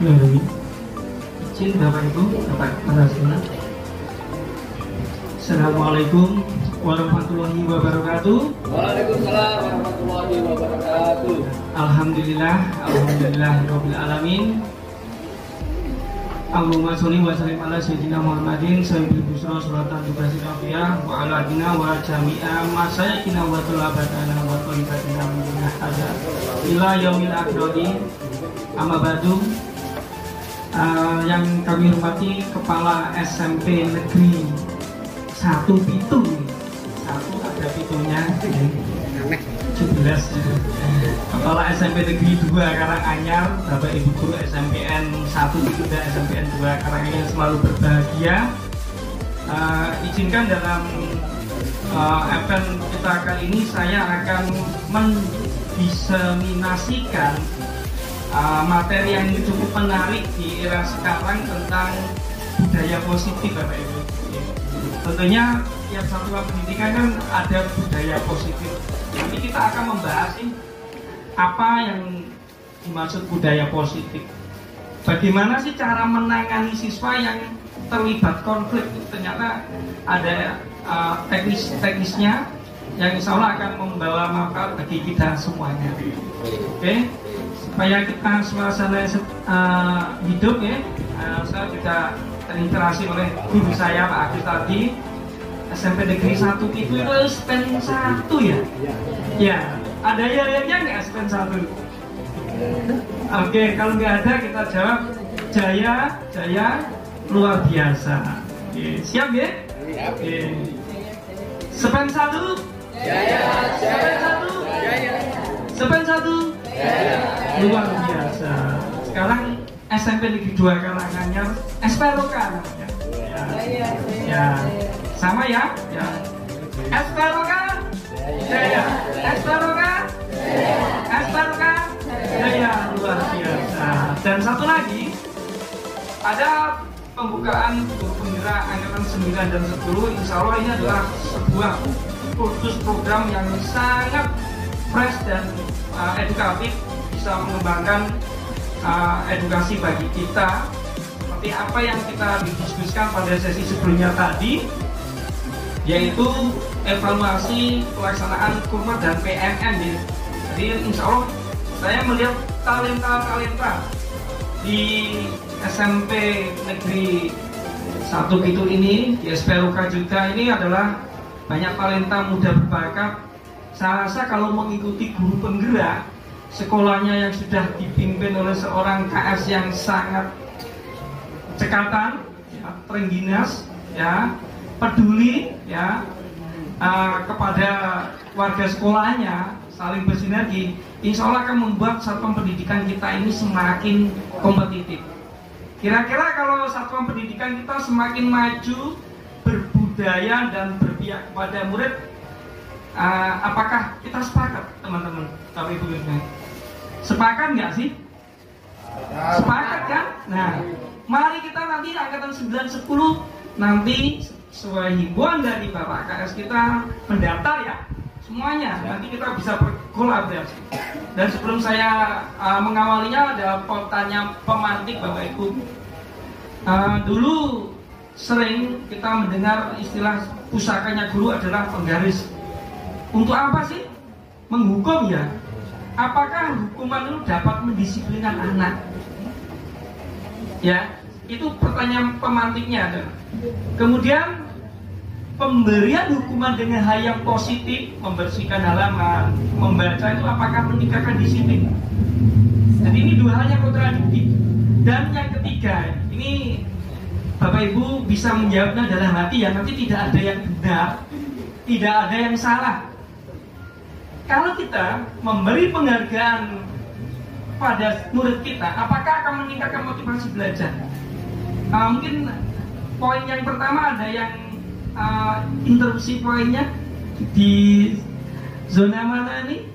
Bismillahirrahmanirrahim. Izin Bapak Ibu, Bapak Kepala. Assalamualaikum warahmatullahi wabarakatuh. Waalaikumsalam warahmatullahi wabarakatuh. Alhamdulillahirabbil alamin. Allahumma sholli wa sallim ala sayyidina Muhammadin sayyidil busra suratan tubasil afiyah wa ala dina wa jami'a masyayikina wa tulabatana wa tolibatina minna hadza ila yaumil akhirati. Amma ba'du. Yang kami hormati Kepala SMP Negeri 1 Pitu, satu ada pitunya 17. Kepala SMP Negeri 2 Karanganyar, Bapak Ibu Guru SMPN 1 Pitu dan SMPN 2 Karanganyar selalu berbahagia. Izinkan dalam event kita kali ini saya akan mendiseminasikan materi yang cukup menarik di era sekarang tentang budaya positif, Bapak Ibu. Tentunya tiap satuan pendidikan kan ada budaya positif. Nanti kita akan membahas apa yang dimaksud budaya positif. Bagaimana sih cara menangani siswa yang terlibat konflik? Ternyata ada teknisnya yang insya Allah akan membawa manfaat bagi kita semuanya. Oke? Supaya kita suasana hidup ya, saya juga terinspirasi oleh guru saya Pak Agus tadi. SMP Negeri 1 itu SPN 1 ya? Ya, ada ya nggak SPN 1? Oke, kalau nggak ada kita jawab Jaya luar biasa. Oke, siap ya? Oke. SPN 1 Jaya. SPN 1 Jaya. SPN 1 luar biasa. Sekarang SMP Negeri 2 Karanganyar SPLK namanya. Ya. Sama ya? Ya. SPLK Jaya. SPLK SPLK Jaya luar biasa. Dan satu lagi ada pembukaan guru penggerak angkatan 9 dan 10. Insya Allah ini adalah sebuah kursus program yang sangat fresh dan edukatif, bisa mengembangkan edukasi bagi kita seperti apa yang kita didiskusikan pada sesi sebelumnya tadi, yaitu evaluasi pelaksanaan kurma dan PMM ya. Jadi insya Allah saya melihat talenta di SMP Negeri 1 Pitu ini, di SPLK juga ini adalah banyak talenta muda berbakat. Saya rasa kalau mengikuti guru penggerak sekolahnya yang sudah dipimpin oleh seorang KS yang sangat cekatan, ya, terengginas, ya, peduli, ya, kepada warga sekolahnya, saling bersinergi, insya Allah akan membuat satuan pendidikan kita ini semakin kompetitif. Kira-kira kalau satuan pendidikan kita semakin maju, berbudaya dan berpihak kepada murid, apakah kita sepakat, teman-teman, Bapak Ibu? Sepakat nggak sih? Sepakat kan? Nah, mari kita nanti angkatan 9-10 nanti sesuai himbauan dari Bapak KS kita mendaftar ya, semuanya. Nanti kita bisa berkolaborasi. Dan sebelum saya mengawalinya ada pertanyaan pemantik Bapak Ibu. Dulu sering kita mendengar istilah pusakanya guru adalah penggaris. Untuk apa sih? Menghukum ya. Apakah hukuman itu dapat mendisiplinkan anak? Ya, itu pertanyaan pemantiknya. Kemudian pemberian hukuman dengan hal yang positif, membersihkan halaman, membaca itu apakah meningkatkan disiplin? Jadi ini dua hal yang kontradiktif. Dan yang ketiga, ini Bapak Ibu bisa menjawabnya dalam hati ya, nanti tidak ada yang benar, tidak ada yang salah. Kalau kita memberi penghargaan pada murid kita, apakah akan meningkatkan motivasi belajar? Mungkin poin yang pertama ada yang interupsi poinnya di zona mana nih?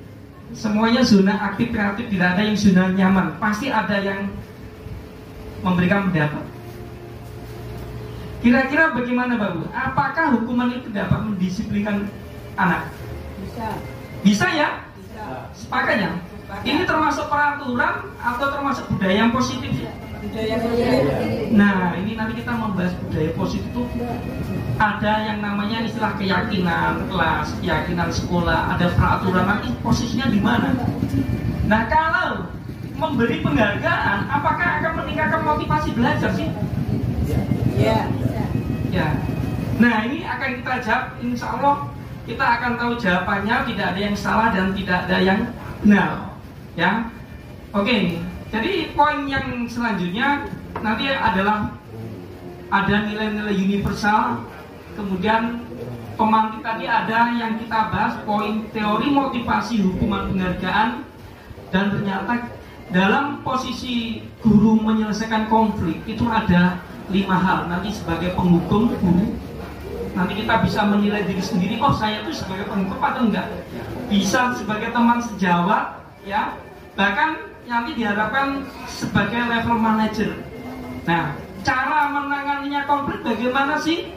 Semuanya zona aktif kreatif, tidak ada yang zona nyaman. Pasti ada yang memberikan pendapat. Kira-kira bagaimana Bapak? Apakah hukuman itu dapat mendisiplinkan anak? Bisa. Bisa ya? Bisa. Sepakat ya? Ini termasuk peraturan atau termasuk budaya yang positif ya? Nah, ini nanti kita membahas budaya positif itu ada yang namanya istilah keyakinan kelas, keyakinan sekolah, ada peraturan, nanti posisinya di mana. Nah, kalau memberi penghargaan, apakah akan meningkatkan motivasi belajar sih? Iya. Ya. Nah, ini akan kita jawab, insya Allah kita akan tahu jawabannya, tidak ada yang salah dan tidak ada yang benar. Ya, oke. Jadi poin yang selanjutnya nanti adalah ada nilai-nilai universal. Kemudian pemantik tadi ada yang kita bahas poin teori motivasi hukuman penghargaan, dan ternyata dalam posisi guru menyelesaikan konflik itu ada 5 hal. Nanti sebagai penghukum guru, nanti kita bisa menilai diri sendiri, oh saya itu sebagai penghukum atau enggak. Bisa sebagai teman sejawat, ya, bahkan nanti diharapkan sebagai level manager. Nah, cara menanganinya konflik bagaimana sih?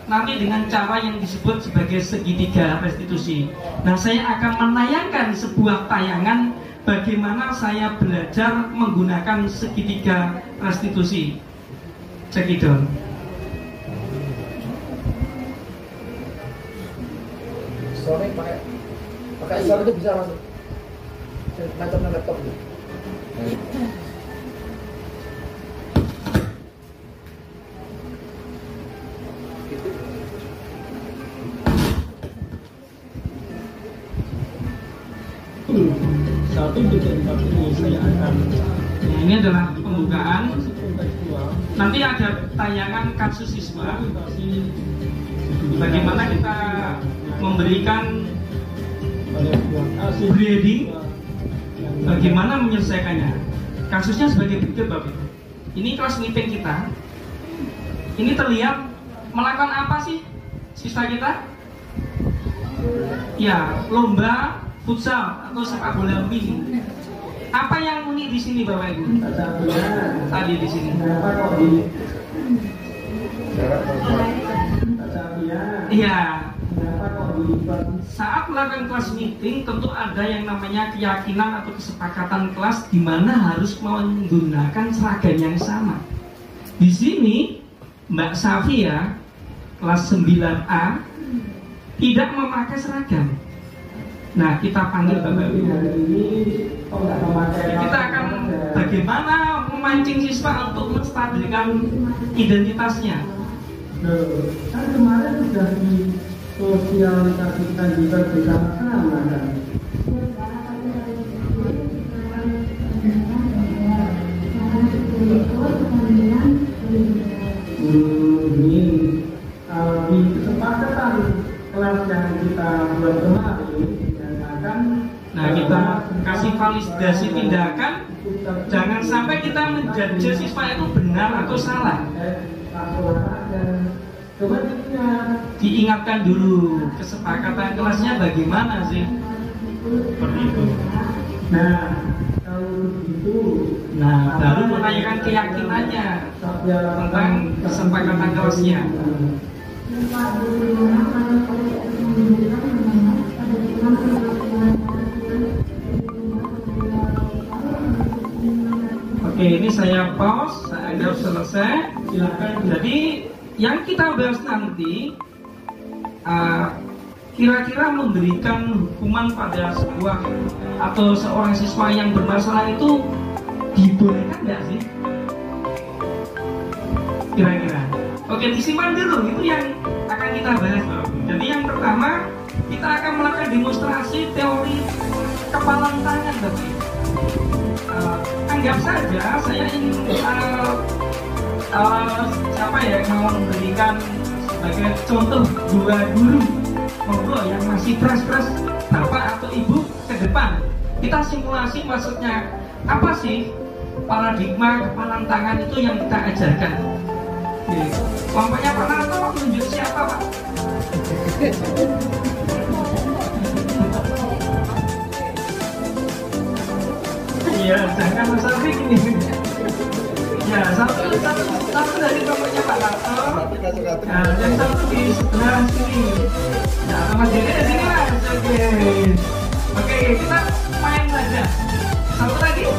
Nanti dengan cara yang disebut sebagai segitiga restitusi. Nah, saya akan menayangkan sebuah tayangan bagaimana saya belajar menggunakan segitiga restitusi. Cekidot. Sore pakai sore itu bisa masuk. Macam laptop itu. Nah, ini adalah pembukaan. Nanti ada tayangan kasus siswa. Bagaimana kita memberikan grading, bagaimana menyelesaikannya. Kasusnya sebagai berikut, Bapak. Ini kelas meeting kita. Ini terlihat melakukan apa sih siswa kita? Ya, lomba futsal atau sepak bola mini. Apa yang unik di sini, Bapak Ibu? Tadi di sini. Iya. Saat melakukan kelas meeting, tentu ada yang namanya keyakinan atau kesepakatan kelas di mana harus menggunakan seragam yang sama. Di sini, Mbak Safia, kelas 9A, tidak memakai seragam. Nah, kita panggil Bapak Ibu. Kita akan bagaimana memancing siswa untuk menstabilkan identitasnya. Kan kemarin sudah disosialisasikan juga bersama-sama kan. Ini di kesepakatan kelas yang kita buat kemarin. Nah, kita kasih validasi tindakan. Jangan sampai kita menjudge siswa itu benar atau salah. Diingatkan dulu kesepakatan kelasnya bagaimana sih? Seperti itu. Nah, kalau begitu, baru menanyakan keyakinannya tentang kesepakatan kelasnya. Oke, ini saya pause, saya anggap selesai. Silakan. Jadi yang kita bahas nanti kira-kira memberikan hukuman pada sebuah atau seorang siswa yang bermasalah itu dibolehkan nggak sih? Kira-kira. Oke, disimpan dulu, itu yang akan kita bahas. Jadi yang pertama kita akan melakukan demonstrasi teori kepalan tangan, Bapak. Anggap saja saya ingin siapa ya yang mau memberikan sebagai contoh 2 guru monggo yang masih fresh bapak atau ibu ke depan. Kita simulasi, maksudnya apa sih paradigma kepalan tangan itu yang kita ajarkan. Kelompoknya Pak Narto menunjuk siapa, Pak? Iya, jangan masalah gini. Ya, satu dari kelompoknya Pak Narto. Nah, yang satu di sebelah sini. Nah, Mas Dede di sini Mas. Oke, kita main saja. Satu lagi.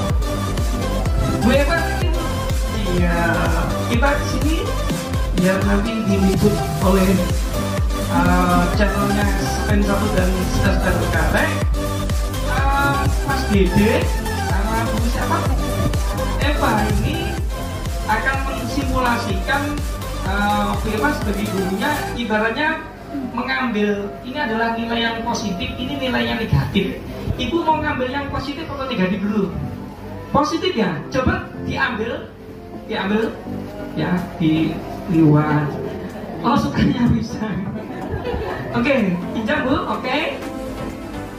Bu Eva, Iya, kita sini biar nanti diliput oleh channelnya Spen 1 dan Spen Karek. Mas Dede sama Bu siapa? Eva ini akan mensimulasikan Eva sebagai gurunya, ibaratnya mengambil ini adalah nilai yang positif, ini nilai yang negatif. Ibu mau ngambil yang positif atau negatif dulu? Positif ya, coba diambil ya di luar. Oh sukanya bisa. Oke, pinjam Bu, oke.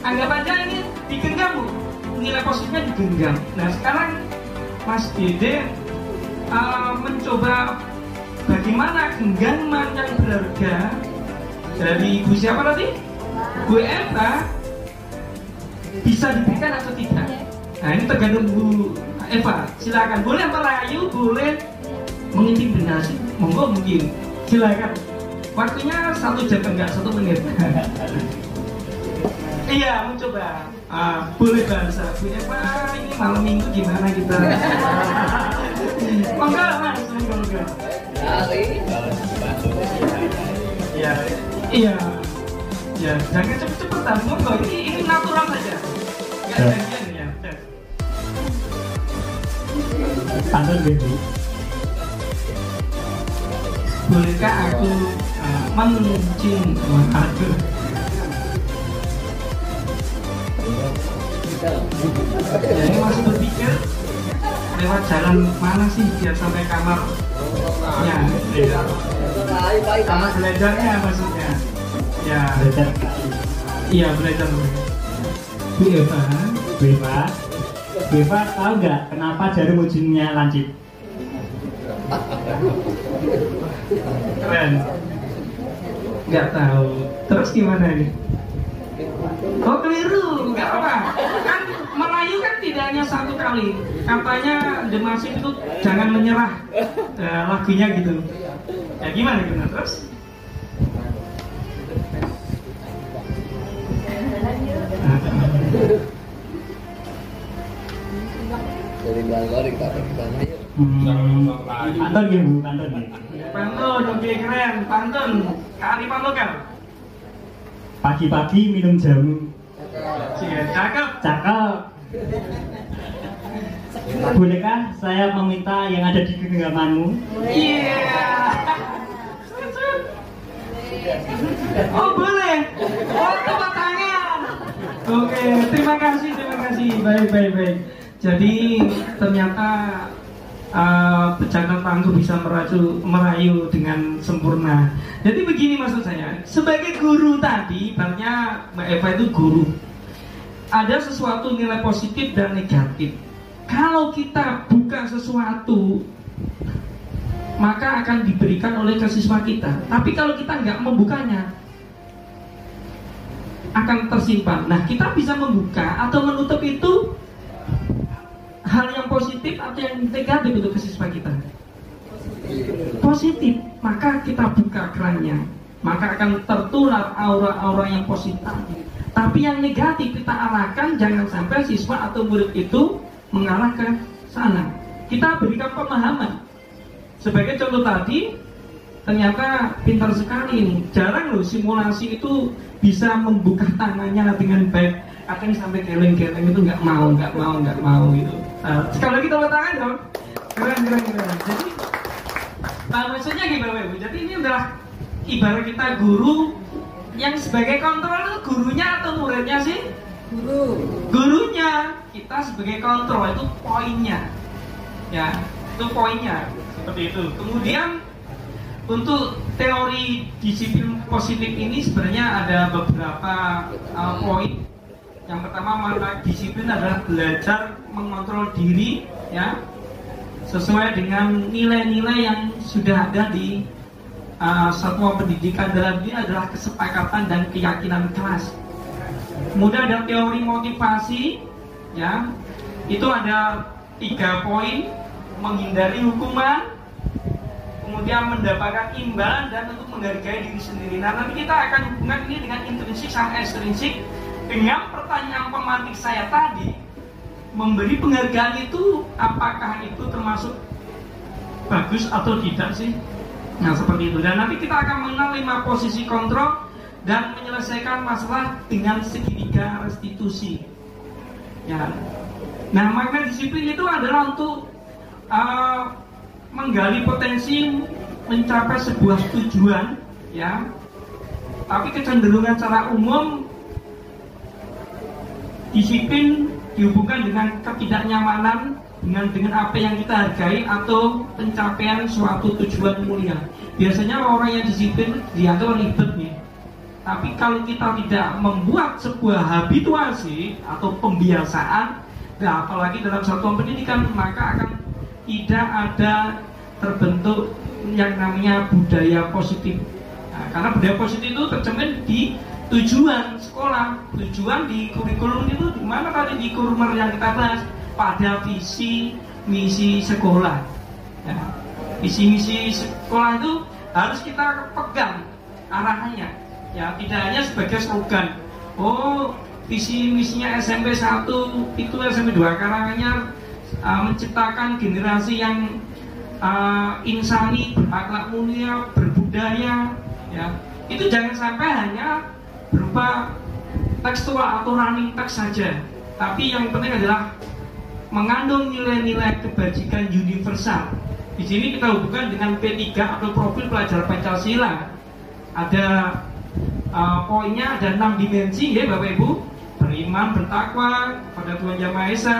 Anggap aja ini digenggam Bu, nilai positifnya digenggam. Nah sekarang Mas Dede mencoba bagaimana genggaman yang berharga dari Bu siapa tadi? Bu Eva bisa diberikan atau tidak? Nah ini tergantung Bu Eva. Silakan, boleh merayu, boleh mengintimidasi, monggo mungkin. Silakan. Waktunya 1 jam enggak 1 menit. Iya, mencoba. Boleh bahasa. Bu Eva, ini malam minggu gimana kita? Monggo Mas, monggo. Iya. Iya. Ya, jangan cepet-cepetan, monggo. Ini natural saja. Enggak janjian ya. Pantun gitu. Bolehkah aku mencium aduh. Ya, ini masih berpikir lewat jalan mana sih biar sampai kamar. Ya, kamar belajarnya maksudnya. Ya, Belajar. iya belajar. Bu Eva, Bu Eva tahu nggak kenapa jarum ujungnya lancip? keren. Nggak tahu. Terus gimana nih? Oh keliru, nggak apa-apa. Kan merayu kan tidak hanya 1 kali. Katanya The Massive itu jangan menyerah, lagunya gitu. Ya gimana terus? Dari Bangor kita pergi Pantun gitu Bu, pantun gitu. Pantun, oke keren. Pantun, kearifan lokal. Pagi-pagi minum jamu. Cakep. Cakep. Bolehkah saya meminta yang ada di genggamanmu? Iya. Oh boleh. Oh tepuk tangan. Oke, terima kasih. Baik. Jadi ternyata bercakap tangguh bisa merayu dengan sempurna. Jadi begini maksud saya, sebagai guru tadi, ibaratnya Mbak Eva itu guru. Ada sesuatu nilai positif dan negatif. Kalau kita buka sesuatu, maka akan diberikan oleh ke siswa kita. Tapi kalau kita nggak membukanya, akan tersimpan. Nah, kita bisa membuka atau menutup itu hal yang positif atau yang negatif untuk ke siswa kita. Positif, maka kita buka kerannya, maka akan tertular aura-aura yang positif. Tapi yang negatif kita arahkan, jangan sampai siswa atau murid itu mengarah ke sana. Kita berikan pemahaman. Sebagai contoh tadi, ternyata pintar sekali ini. Jarang loh simulasi itu bisa membuka tangannya dengan baik. Kadang sampai geleng-geleng itu nggak mau gitu. Sekali lagi tepuk tangan dong. Keren. Jadi maksudnya gimana Bu? Jadi ini adalah ibarat kita guru yang sebagai kontrol itu gurunya atau muridnya sih? Gurunya. Kita sebagai kontrol itu poinnya. Ya, itu poinnya. Seperti itu. Kemudian untuk teori disiplin positif ini sebenarnya ada beberapa poin. Yang pertama, makna disiplin adalah belajar mengontrol diri, ya, sesuai dengan nilai-nilai yang sudah ada di satuan pendidikan. Dalam ini adalah kesepakatan dan keyakinan kelas. Kemudian ada teori motivasi, ya, itu ada 3 poin: menghindari hukuman, kemudian mendapatkan imbalan, dan untuk menghargai diri sendiri. Nah, nanti kita akan hubungkan ini dengan intrinsik sama ekstrinsik. Dengan pertanyaan pemantik saya tadi, memberi penghargaan itu apakah itu termasuk bagus atau tidak sih. Nah seperti itu. Dan nanti kita akan mengenal 5 posisi kontrol dan menyelesaikan masalah dengan segitiga restitusi. Ya. Nah makna disiplin itu adalah untuk menggali potensi mencapai sebuah tujuan, ya. Tapi kecenderungan secara umum disiplin dihubungkan dengan ketidaknyamanan, dengan apa yang kita hargai atau pencapaian suatu tujuan mulia. Biasanya orang yang disiplin dianggap ribet nih. Tapi kalau kita tidak membuat sebuah habituasi atau pembiasaan, nah apalagi dalam satuan pendidikan, maka akan tidak ada terbentuk yang namanya budaya positif. Nah, karena budaya positif itu tercermin di tujuan sekolah, tujuan di kurikulum itu di mana tadi di kurikulum yang kita bahas pada visi misi sekolah. Ya, visi misi sekolah itu harus kita pegang arahannya. Ya, tidak hanya sebagai slogan. Oh, visi misinya SMP 1 itu SMP 2 Karanganyar menciptakan generasi yang insani, berakhlak mulia, berbudaya, ya. Itu jangan sampai hanya berupa tekstual atau running text saja, tapi yang penting adalah mengandung nilai-nilai kebajikan universal. Di sini kita hubungkan dengan P3 atau profil pelajar Pancasila. Ada poinnya, ada 6 dimensi ya Bapak Ibu: beriman, bertakwa kepada Tuhan Yang Maha Esa,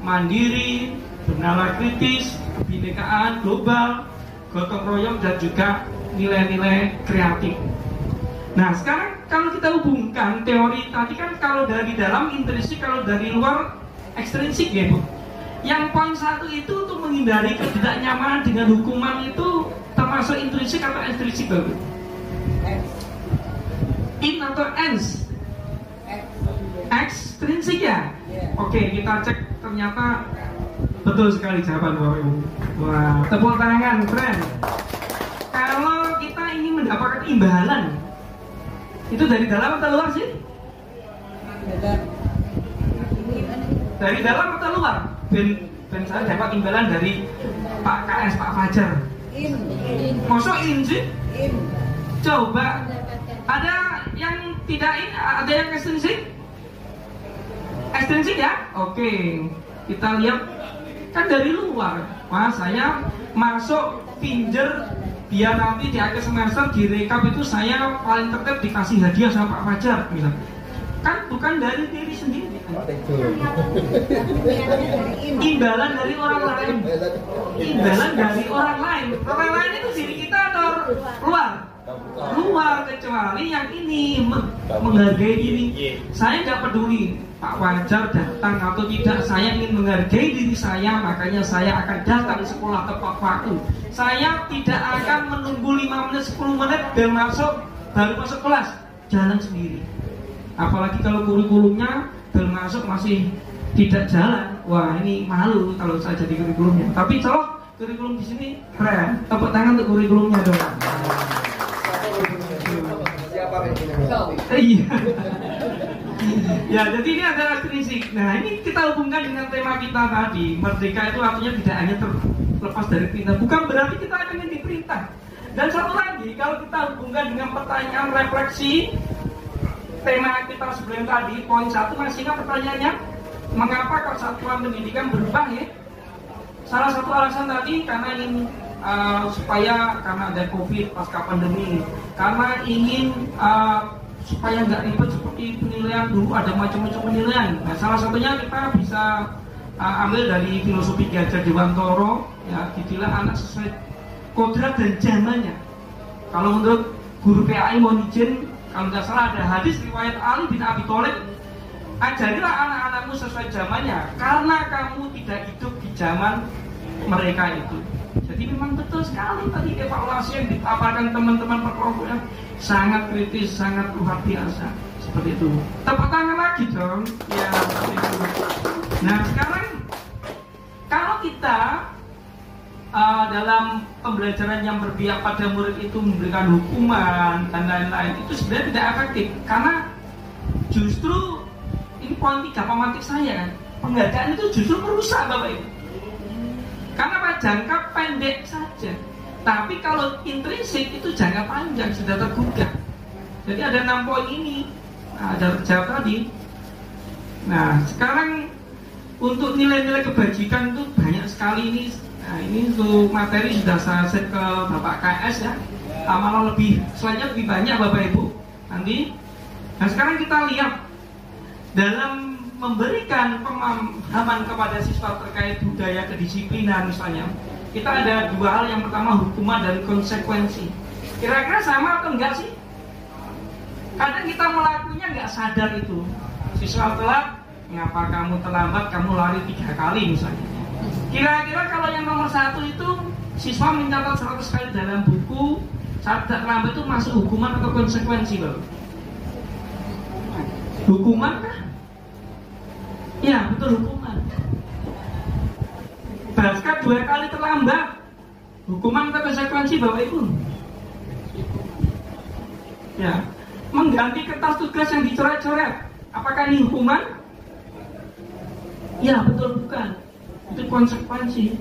mandiri, bernalar kritis, kebinekaan global, gotong royong, dan juga nilai-nilai kreatif. Nah sekarang kalau kita hubungkan teori tadi kan, kalau dari dalam intrinsik, kalau dari luar ekstrinsik ya Bu. Yang poin 1 itu untuk menghindari ketidaknyamanan dengan hukuman itu termasuk intrinsik atau ekstrinsik Bu? In atau ens? Ekstrinsik ya? Oke, kita cek, ternyata betul sekali jawaban Bapak Ibu. Wah, tepuk tangan, keren. Kalau kita ingin mendapatkan imbalan, itu dari dalam atau luar sih? Dari dalam atau luar? Ben saya dapat imbalan dari Pak KS, Pak Fajar. Masuk in sih? Coba, ada yang tidak in, ada yang ekstrinsik? Ekstrinsik ya? Oke, kita lihat kan dari luar. Wah, saya masuk Finger biar nanti di akhir semester di rekap itu saya paling tertib, dikasih hadiah sama Pak Fajar misal. Kan bukan dari diri sendiri. Imbalan dari orang lain. Imbalan dari orang lain. Orang lain itu diri kita atau luar? Luar, kecuali yang ini menghargai diri. Saya nggak peduli Pak Fajar datang atau tidak, saya ingin menghargai diri saya, makanya saya akan datang sekolah tepat waktu. Saya tidak akan menunggu 5 menit, 10 menit baru masuk kelas, jalan sendiri. Apalagi kalau kurikulumnya baru masuk masih tidak jalan, wah ini malu kalau saya jadi kurikulumnya. Tapi colok kurikulum di sini keren, tepuk tangan untuk kurikulumnya dong. Siapa Iya. Ya, jadi ini adalah ekstrinsik. Nah, ini kita hubungkan dengan tema kita tadi. Merdeka itu artinya tidak hanya terlepas dari perintah, bukan berarti kita akan diperintah. Dan satu lagi, kalau kita hubungkan dengan pertanyaan refleksi tema kita sebelum tadi, poin 1 masih ingat pertanyaannya? Mengapa kok satuan pendidikan berubah ya? Salah satu alasan tadi karena ingin supaya karena ada COVID pasca pandemi, karena ingin supaya nggak ribet seperti penilaian dulu, ada macam-macam penilaian. Nah, salah satunya kita bisa ambil dari filosofi Ki Hajar Dewantoro, ya, didilah anak sesuai kodrat dan zamannya. Kalau menurut guru PAI Monijin, kalau nggak salah ada hadis riwayat Ali bin Abi Thalib, ajarilah anak-anakmu sesuai zamannya, karena kamu tidak hidup di zaman mereka itu. Jadi memang betul sekali tadi evaluasi yang dipaparkan teman-teman perkelompoknya sangat kritis, sangat luar biasa. Seperti itu. Tepuk tangan lagi dong. Ya, seperti itu. Nah sekarang kalau kita dalam pembelajaran yang berpihak pada murid itu memberikan hukuman dan lain-lain, itu sebenarnya tidak efektif, karena justru ini poin 3 pemantik saya kan, penghargaan itu justru merusak Bapak Ibu. Karena apa? jangka pendek saja. Tapi kalau intrinsik itu jangka panjang sudah tergugah. Jadi ada 6 poin ini. Nah, ada terjawab tadi. Nah, sekarang untuk nilai-nilai kebajikan itu banyak sekali ini. Nah, ini untuk materi sudah saya share ke Bapak KS ya. Malah lebih, selainnya lebih banyak Bapak Ibu. Nanti. Nah, sekarang kita lihat dalam memberikan pemahaman kepada siswa terkait budaya kedisiplinan misalnya. Kita ada 2 hal, yang pertama hukuman dan konsekuensi. Kira-kira sama atau enggak sih? Kadang kita melakukannya enggak sadar itu. Siswa telat, ngapa kamu terlambat, kamu lari 3 kali misalnya. Kira-kira kalau yang nomor 1 itu siswa mencatat 100 kali dalam buku, saat terlambat itu masuk hukuman atau konsekuensi Bapak? Hukuman kah? Ya betul, hukuman. Bahkan 2 kali terlambat, hukuman atau konsekuensi Bapak Ibu? Ya, mengganti kertas tugas yang dicoret-coret, apakah ini hukuman? Ya betul, bukan. Itu konsekuensi.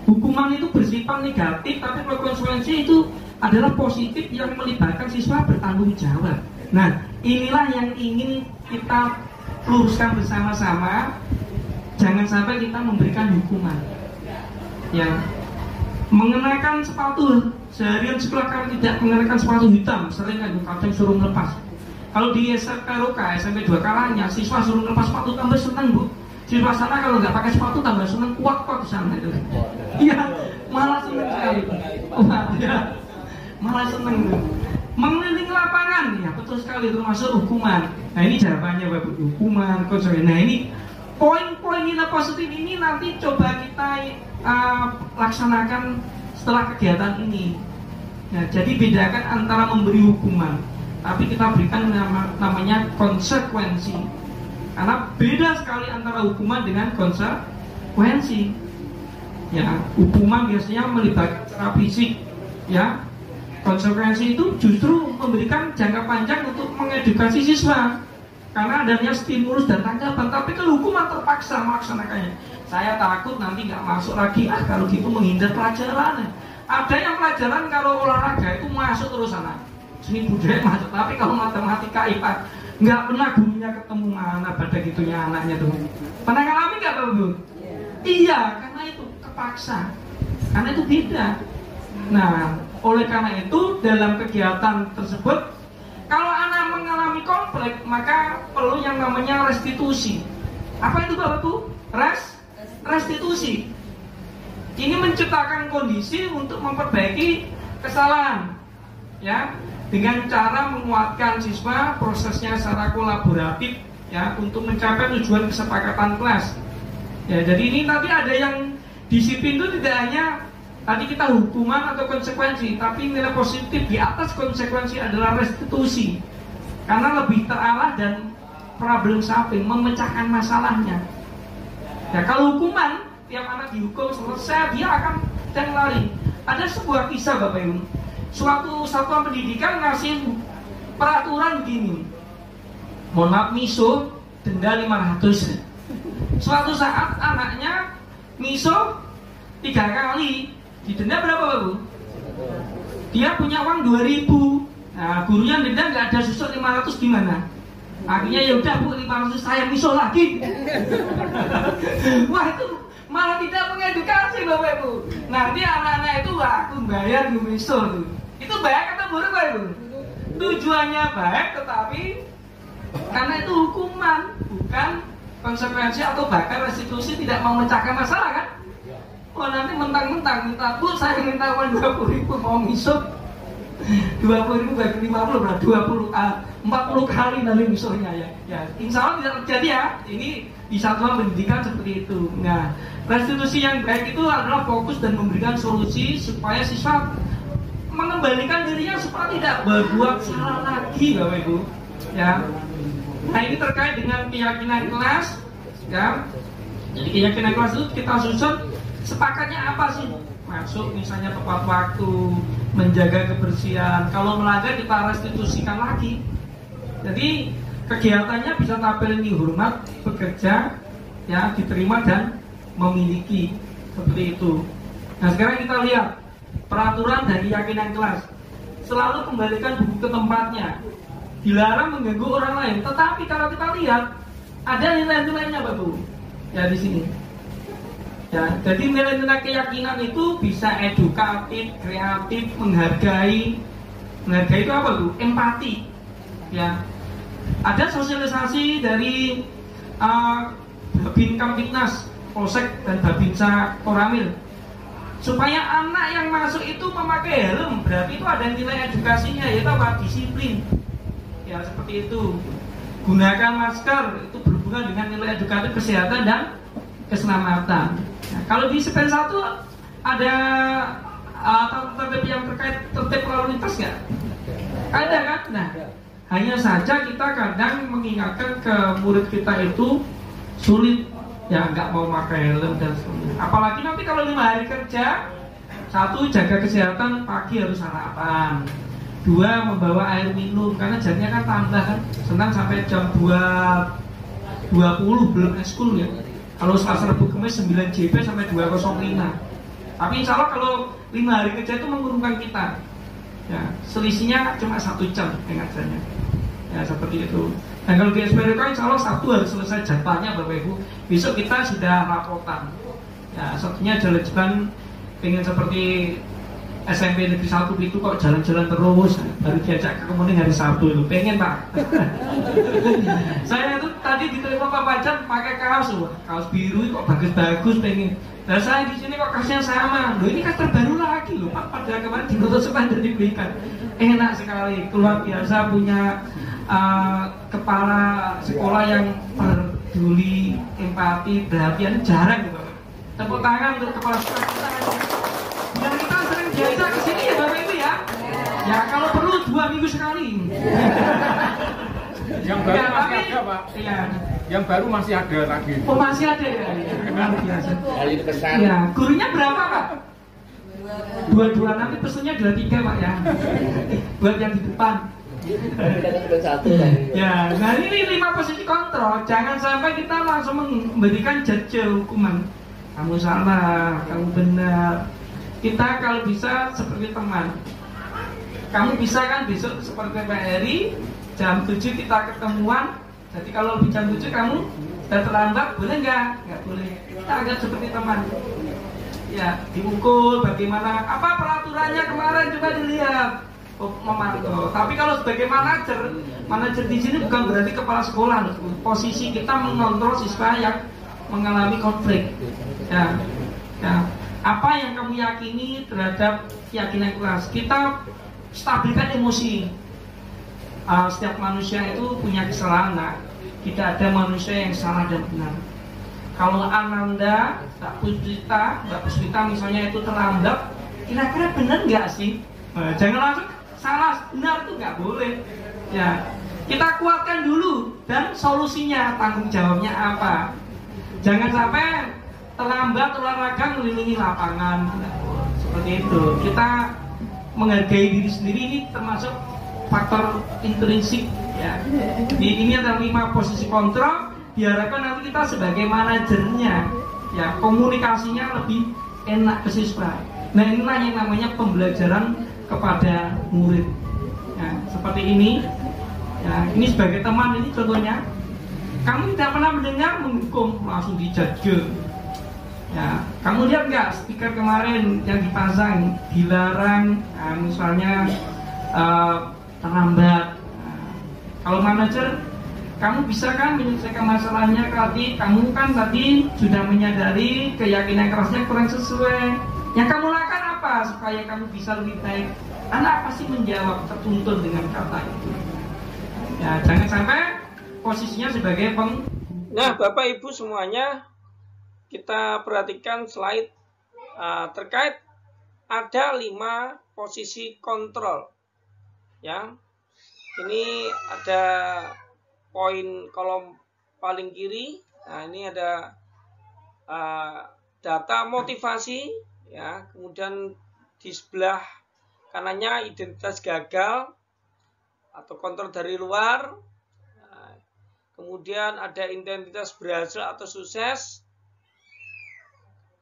Hukuman itu bersifat negatif, tapi kalau konsekuensi itu adalah positif yang melibatkan siswa bertanggung jawab. Nah, inilah yang ingin kita luruskan bersama-sama. Jangan sampai kita memberikan hukuman. Ya, mengenakan sepatu seharian sekolah kalau tidak mengenakan sepatu hitam, sering kan kadang suruh melepas. Kalau di SMK SMP 2 kalanya siswa suruh melepas sepatu tambah senang Bu. Siswa sana kalau nggak pakai sepatu tambah senang, kuat kok di sana itu. Iya, malah senang sekali. Ya, malah senang. Mengelilingi lapangan, ya betul sekali, termasuk hukuman. Nah ini jawabannya Bapak, hukuman, konsekuensi. Nah ini poin-poin nilai positif ini nanti coba kita laksanakan setelah kegiatan ini. Ya, jadi bedakan antara memberi hukuman, tapi kita berikan namanya konsekuensi. Karena beda sekali antara hukuman dengan konsekuensi. Ya, hukuman biasanya melibatkan secara fisik, ya. Konsekuensi itu justru memberikan jangka panjang untuk mengedukasi siswa, karena adanya stimulus dan tanggapan. Tapi kalau hukuman terpaksa melaksanakannya, saya takut nanti nggak masuk lagi. Kalau gitu menghindar pelajaran. Ada yang pelajaran kalau olahraga itu masuk terus sana, seni budaya masuk. Tapi kalau matematika IPA nggak pernah gurunya ketemu, mana pada gitunya anaknya tuh. Pernah ngalamin nggak Bapak Bu? Iya, karena itu kepaksa. Karena itu beda. Nah, oleh karena itu dalam kegiatan tersebut, kalau anak mengalami konflik, maka perlu yang namanya restitusi. Apa itu Bapak Bu? Restitusi. Ini menciptakan kondisi untuk memperbaiki kesalahan, ya, dengan cara menguatkan siswa, prosesnya secara kolaboratif, ya, untuk mencapai tujuan kesepakatan kelas. Ya, jadi ini nanti ada yang disiplin itu tidak hanya tadi kita hukuman atau konsekuensi, tapi nilai positif di atas konsekuensi adalah restitusi, karena lebih terarah dan problem solving, memecahkan masalahnya. Ya, kalau hukuman, tiap anak dihukum selesai, dia akan dan lari. Ada sebuah kisah Bapak Ibu, suatu satuan pendidikan ngasih peraturan begini, mohon maaf miso, denda 500. Suatu saat anaknya miso 3 kali, didenda berapa Bapak Bu? Dia punya uang 2000. Nah, gurunya denda nggak ada, susut 500 gimana? Akhirnya ya udah Bu, 500 saya miso lagi. Wah, itu malah tidak mengedukasi Bapak Ibu. Nanti anak-anak itu aku bayar miso tuh. Itu baik atau buruk Bapak Ibu? Tujuannya baik, tetapi karena itu hukuman, bukan konsekuensi atau bahkan restitusi, tidak memecahkan masalah kan? Oh, nanti mentang-mentang minta Bu, saya minta uang 20.000 mau miso 20.000 bagi 50 berarti 40 kali nanti misonya ya. Ya, insya Allah tidak terjadi ya. Ini di satuan pendidikan seperti itu. Nah, restitusi yang baik itu adalah fokus dan memberikan solusi supaya siswa mengembalikan dirinya supaya tidak berbuat salah lagi Bapak Ibu. Ya. Nah, ini terkait dengan keyakinan kelas, ya. Jadi keyakinan kelas itu kita susun, sepakatnya apa sih? Masuk misalnya tepat waktu, menjaga kebersihan. Kalau melanggar kita restitusikan lagi. Jadi kegiatannya bisa tampil dihormat, bekerja, ya, diterima dan memiliki, seperti itu. Nah sekarang kita lihat peraturan dari keyakinan kelas. Selalu kembalikan buku ke tempatnya. Dilarang mengganggu orang lain. Tetapi kalau kita lihat ada nilai-nilainya Bapak. Ya di sini. Ya, jadi nilai-nilai keyakinan itu bisa edukatif, kreatif, menghargai. Menghargai itu apa tuh? Empati. Ya. Ada sosialisasi dari Babin Kamtibnas, Polsek dan Babinsa Koramil. Supaya anak yang masuk itu memakai helm, berarti itu ada nilai edukasinya, yaitu apa? Disiplin. Ya, seperti itu. Gunakan masker, itu berhubungan dengan nilai edukatif kesehatan dan keselamatan. Nah, kalau di Sepen 1 ada tertib yang terkait tertib lalu lintas nggak? Ada kan? Nah, hanya saja kita kadang mengingatkan ke murid kita itu sulit, ya nggak mau pakai helm dan sebagainya. Apalagi nanti kalau 5 hari kerja, 1 jaga kesehatan, pagi harus sarapan, 2 membawa air minum karena jamnya kan tambah kan, senang sampai jam 2.20 belum eskul ya. Kalau Selasa Rabu Kamis 9 JP sampai 2.05. Tapi insya Allah kalau 5 hari kerja itu mengurungkan kita. Ya, selisihnya cuma 1 jam pengajarnya. Ya seperti itu. Dan kalau di SPRK insya Allah Sabtu harus selesai jadwalnya Bapak Ibu. Besok kita sudah rapotan. Ya satunya jalan-jalan pengen seperti SMP Negeri 1 itu kok jalan-jalan terus, baru diajak ke kemudian hari Sabtu itu pengen Pak. Saya itu tadi diterima Pak Pajan pakai kaos biru kok bagus-bagus pengen. Dan saya di sini kok kasnya sama. Loh ini kan terbaru lagi loh Pak, pada kemarin di Kota Sepan dibelikan. Enak sekali, luar biasa punya kepala sekolah yang peduli, empati, perhatian jarang Bapak. Tepuk tangan untuk kepala sekolah kita. Yang kita sering biasa ke sini ya Bapak Ibu ya. Ya kalau perlu 2 minggu sekali. Yang baru ya, masih ada Pak. Iya. Yang baru masih ada lagi. Oh masih ada ya. Luar biasa. Kali pesan. Ya, gurunya berapa Pak? 22, nanti pesennya 23 Pak ya. Buat yang di depan. Ya, nah ini 5 posisi kontrol. Jangan sampai kita langsung memberikan judge hukuman. Kamu salah, kamu benar. Kita kalau bisa seperti teman. Kamu bisa kan besok seperti Pak Heri, jam 7 kita ketemuan. Jadi kalau lebih jam 7 kamu sudah terlambat, boleh nggak? Nggak boleh. Kita agak seperti teman. Ya, diukur bagaimana, apa peraturannya kemarin coba dilihat. Memantau. Tapi kalau sebagai manajer di sini bukan berarti kepala sekolah. Posisi kita mengontrol siswa yang mengalami konflik. Ya, ya. Apa yang kamu yakini terhadap keyakinan kelas? Kita stabilkan emosi. Setiap manusia itu punya kesalahan. Nah, tidak ada manusia yang salah dan benar. Kalau Ananda, Mbak Puspita misalnya itu terlambat, kira-kira benar nggak sih? Jangan langsung salah benar itu nggak boleh. Ya, kita kuatkan dulu dan solusinya, tanggung jawabnya apa. Jangan sampai terlambat olahraga melindungi lapangan. Seperti itu. Kita menghargai diri sendiri ini termasuk faktor intrinsik. Ya. Ini adalah 5 posisi kontrol. Diharapkan nanti kita sebagai manajernya, ya komunikasinya lebih enak ke siswa. Nah inilah yang namanya pembelajaran kepada murid. Ya, seperti ini. Ya, ini sebagai teman ini contohnya. Kamu tidak pernah mendengar menghukum langsung dijudge. Ya, kamu lihat nggak speaker kemarin yang dipasang dilarang, misalnya terlambat. Kalau manajer, kamu bisa kan menyelesaikan masalahnya tadi. Kamu kan tadi sudah menyadari keyakinan kerasnya kurang sesuai. Yang kamu lakukan apa supaya kamu bisa lebih baik? Anak pasti menjawab, tertuntun dengan kata itu. Ya, jangan sampai posisinya sebagai Nah, Bapak Ibu semuanya, kita perhatikan slide terkait ada 5 posisi kontrol. Ya, ini ada poin kolom paling kiri. Nah, ini ada data motivasi, ya. Kemudian di sebelah kanannya identitas gagal atau kontrol dari luar. Nah, kemudian ada identitas berhasil atau sukses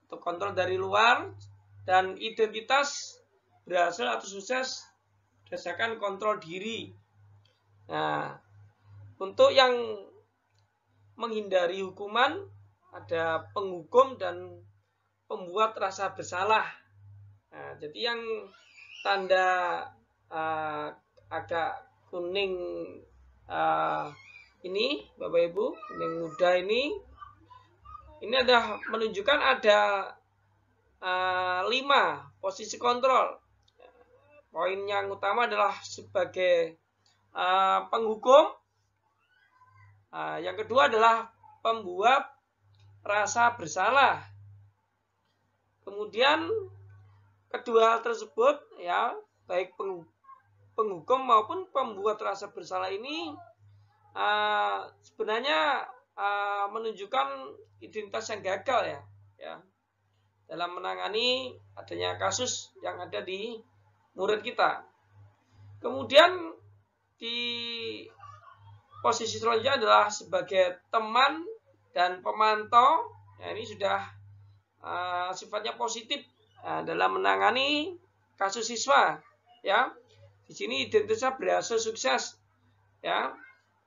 atau kontrol dari luar. dan identitas berhasil atau sukses berdasarkan kontrol diri. Nah, untuk yang menghindari hukuman ada penghukum dan pembuat rasa bersalah. Nah, jadi yang tanda agak kuning ini, Bapak Ibu, kuning muda ini adalah menunjukkan ada 5 posisi kontrol. Poin yang utama adalah sebagai penghukum. Yang kedua adalah pembuat rasa bersalah. Kemudian kedua hal tersebut, ya, baik penghukum maupun pembuat rasa bersalah ini sebenarnya menunjukkan identitas yang gagal, ya, dalam menangani adanya kasus yang ada di murid kita. Kemudian di posisi selanjutnya adalah sebagai teman dan pemantau. Ya, ini sudah sifatnya positif dalam menangani kasus siswa. Ya, di sini identitasnya berhasil sukses, ya,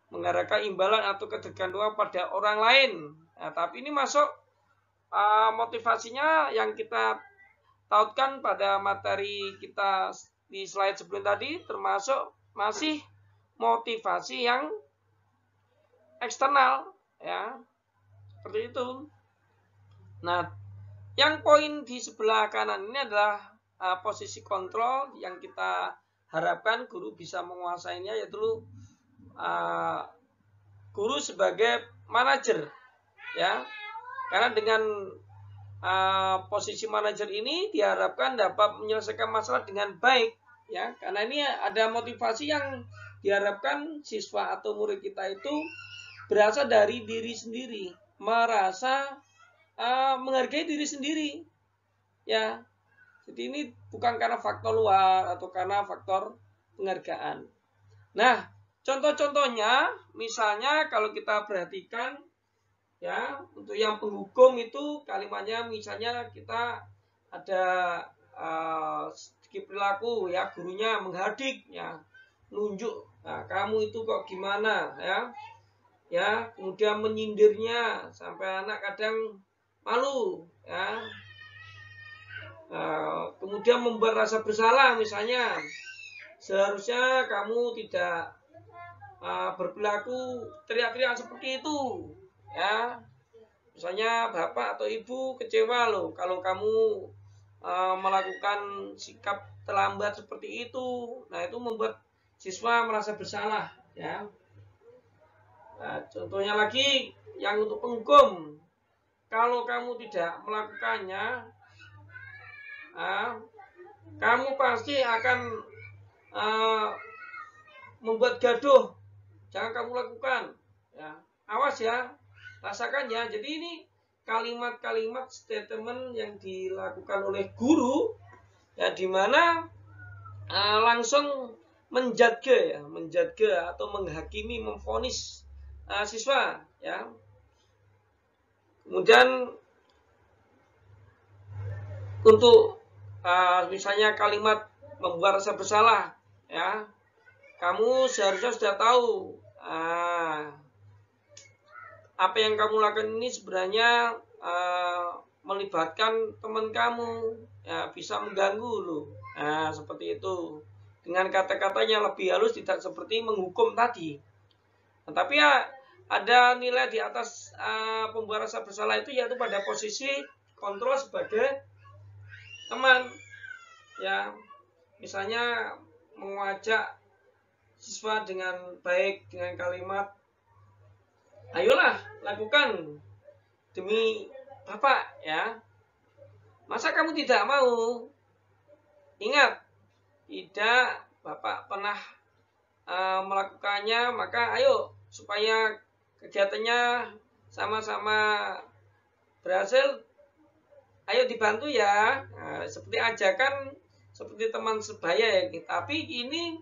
mengarahkan imbalan atau ketergantungan pada orang lain. Nah, tapi ini masuk motivasinya yang kita tautkan pada materi kita di slide sebelum tadi, termasuk masih motivasi yang eksternal, ya, seperti itu. Nah, yang poin di sebelah kanan ini adalah posisi kontrol yang kita harapkan guru bisa menguasainya, yaitu guru sebagai manajer, ya, karena dengan posisi manajer ini diharapkan dapat menyelesaikan masalah dengan baik, ya, karena ini ada motivasi yang diharapkan siswa atau murid kita itu berasal dari diri sendiri, merasa menghargai diri sendiri, ya. Jadi ini bukan karena faktor luar atau karena faktor penghargaan. Nah, contoh-contohnya, misalnya kalau kita perhatikan, ya, untuk yang penghukum itu kalimatnya misalnya kita ada segi perilaku, ya, gurunya menghadik, ya, nunjuk, nah, kamu itu kok gimana, ya, kemudian menyindirnya sampai anak kadang malu, ya. Kemudian membuat rasa bersalah, misalnya seharusnya kamu tidak berperilaku teriak-teriak seperti itu, ya. Misalnya bapak atau ibu kecewa loh kalau kamu melakukan sikap terlambat seperti itu. Nah, itu membuat siswa merasa bersalah, ya. Nah, contohnya lagi yang untuk penghukum, kalau kamu tidak melakukannya, kamu pasti akan membuat gaduh. Jangan kamu lakukan, ya. Awas, ya, rasakan, ya. Jadi ini kalimat-kalimat statement yang dilakukan oleh guru, ya, di mana langsung menjaga, ya, menjaga atau menghakimi, memvonis siswa, ya. Kemudian untuk misalnya kalimat membuat rasa bersalah, ya, kamu seharusnya sudah tahu apa yang kamu lakukan ini sebenarnya melibatkan teman kamu, ya, bisa mengganggu loh. Nah, seperti itu. Dengan kata-katanya lebih halus, tidak seperti menghukum tadi. Nah, tapi ya ada nilai di atas pembuat rasa bersalah itu, yaitu pada posisi kontrol sebagai teman, ya, misalnya mengajak siswa dengan baik dengan kalimat, ayolah lakukan demi bapak, ya. Masa kamu tidak mau? Ingat, tidak bapak pernah melakukannya, maka ayo supaya kegiatannya sama-sama berhasil, ayo dibantu, ya. Nah, seperti ajakan, seperti teman sebaya, ya. Tapi ini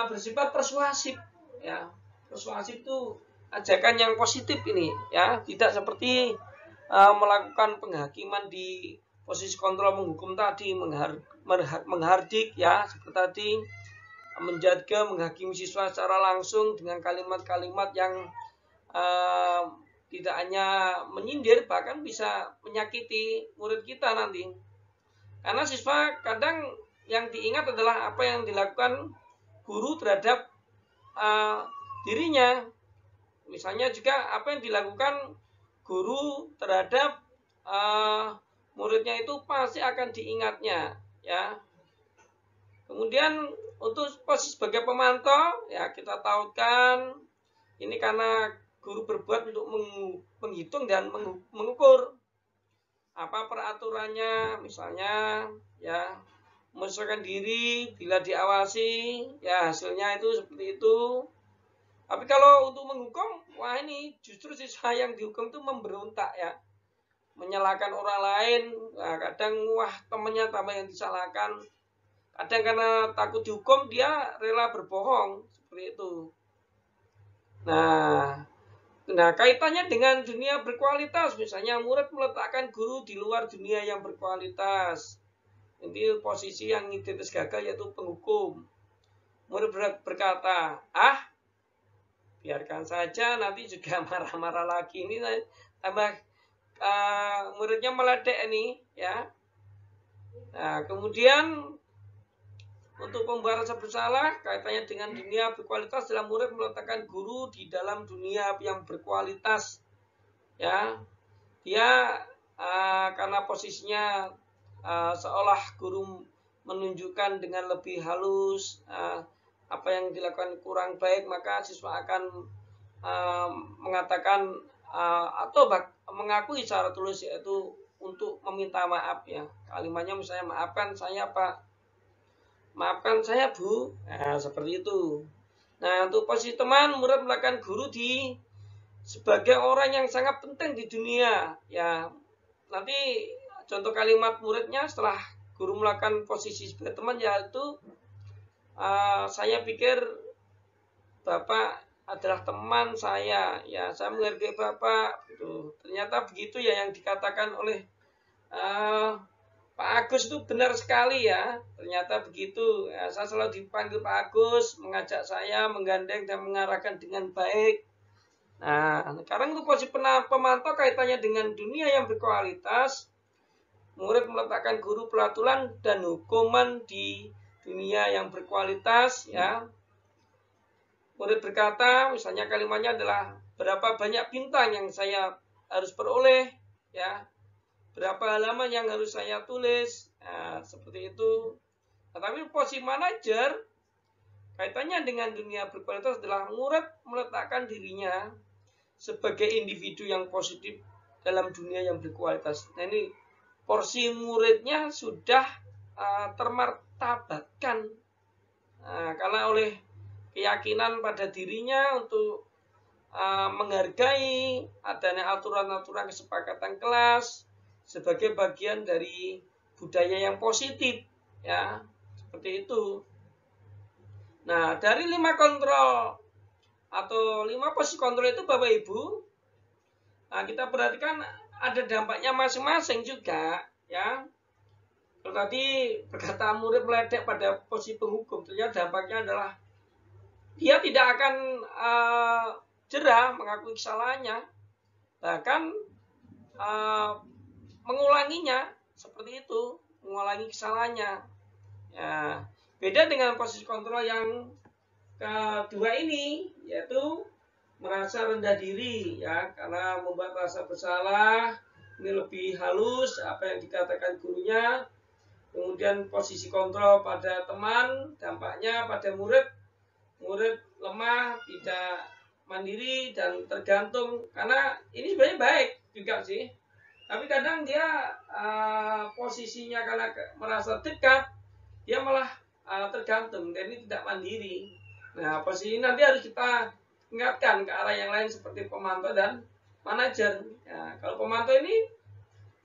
bersifat persuasif, ya. Persuasif itu ajakan yang positif ini, ya. Tidak seperti melakukan penghakiman di posisi kontrol menghukum tadi, menghardik ya, seperti tadi, menjaga, menghakimi siswa secara langsung dengan kalimat-kalimat yang tidak hanya menyindir, bahkan bisa menyakiti murid kita nanti. Karena siswa kadang yang diingat adalah apa yang dilakukan guru terhadap dirinya. Misalnya juga apa yang dilakukan guru terhadap muridnya itu pasti akan diingatnya, ya. Kemudian untuk posisi sebagai pemantau, ya kita tahukan ini karena guru berbuat untuk menghitung dan mengukur apa peraturannya, misalnya ya menyesuaikan diri bila diawasi, ya hasilnya itu seperti itu. Tapi kalau untuk menghukum, wah ini justru siswa yang dihukum itu memberontak ya, menyalahkan orang lain. Nah, kadang wah temannya tambah yang disalahkan. Kadang karena takut dihukum dia rela berbohong seperti itu. Nah kaitannya dengan dunia berkualitas, misalnya murid meletakkan guru di luar dunia yang berkualitas. Ini posisi yang identitas gagal yaitu penghukum. Murid berkata, biarkan saja, nanti juga marah-marah lagi. Ini tambah muridnya meledek nih, ya. Nah, kemudian untuk pembuat rasa bersalah kaitannya dengan dunia berkualitas dalam murid meletakkan guru di dalam dunia yang berkualitas, ya. Dia karena posisinya seolah guru menunjukkan dengan lebih halus apa yang dilakukan kurang baik, maka siswa akan mengatakan atau mengakui secara tulus, yaitu untuk meminta maaf ya. Kalimatnya misalnya, maafkan saya Pak, maafkan saya Bu, nah, seperti itu. Nah, untuk posisi teman, murid melakukan guru sebagai orang yang sangat penting di dunia ya. Nanti contoh kalimat muridnya setelah guru melakukan posisi sebagai teman, yaitu saya pikir Bapak adalah teman saya, ya saya menghargai Bapak. Gitu. Ternyata begitu ya yang dikatakan oleh Pak Agus itu benar sekali ya. Ternyata begitu. Ya, saya selalu dipanggil Pak Agus, mengajak saya, menggandeng dan mengarahkan dengan baik. Nah, sekarang untuk posisi pemantau kaitannya dengan dunia yang berkualitas. Murid meletakkan guru pelaturan dan hukuman di dunia yang berkualitas ya. Murid berkata, misalnya kalimatnya adalah berapa banyak bintang yang saya harus peroleh ya. Berapa halaman yang harus saya tulis, nah, seperti itu. Nah, tapi posisi manajer kaitannya dengan dunia berkualitas adalah murid meletakkan dirinya sebagai individu yang positif dalam dunia yang berkualitas. Nah, ini porsi muridnya sudah termartabatkan karena oleh keyakinan pada dirinya untuk menghargai adanya aturan-aturan kesepakatan kelas sebagai bagian dari budaya yang positif ya, seperti itu. Nah, dari 5 kontrol atau 5 posisi kontrol itu Bapak Ibu, nah, kita perhatikan ada dampaknya masing-masing juga ya. Kalau tadi perkataan murid meledek pada posisi penghukum, ternyata dampaknya adalah dia tidak akan jerah mengakui kesalahannya, bahkan mengulanginya seperti itu, mengulangi kesalahannya. Ya, beda dengan posisi kontrol yang kedua ini, yaitu merasa rendah diri ya, karena membuat rasa bersalah. Ini lebih halus apa yang dikatakan gurunya. Kemudian posisi kontrol pada teman, dampaknya pada murid lemah, tidak mandiri dan tergantung. Karena ini sebenarnya baik juga sih, tapi kadang dia posisinya karena merasa dekat, dia malah tergantung dan ini tidak mandiri. Nah, posisi ini nanti harus kita ingatkan ke arah yang lain seperti pemantau dan manajer. Ya, kalau pemantau ini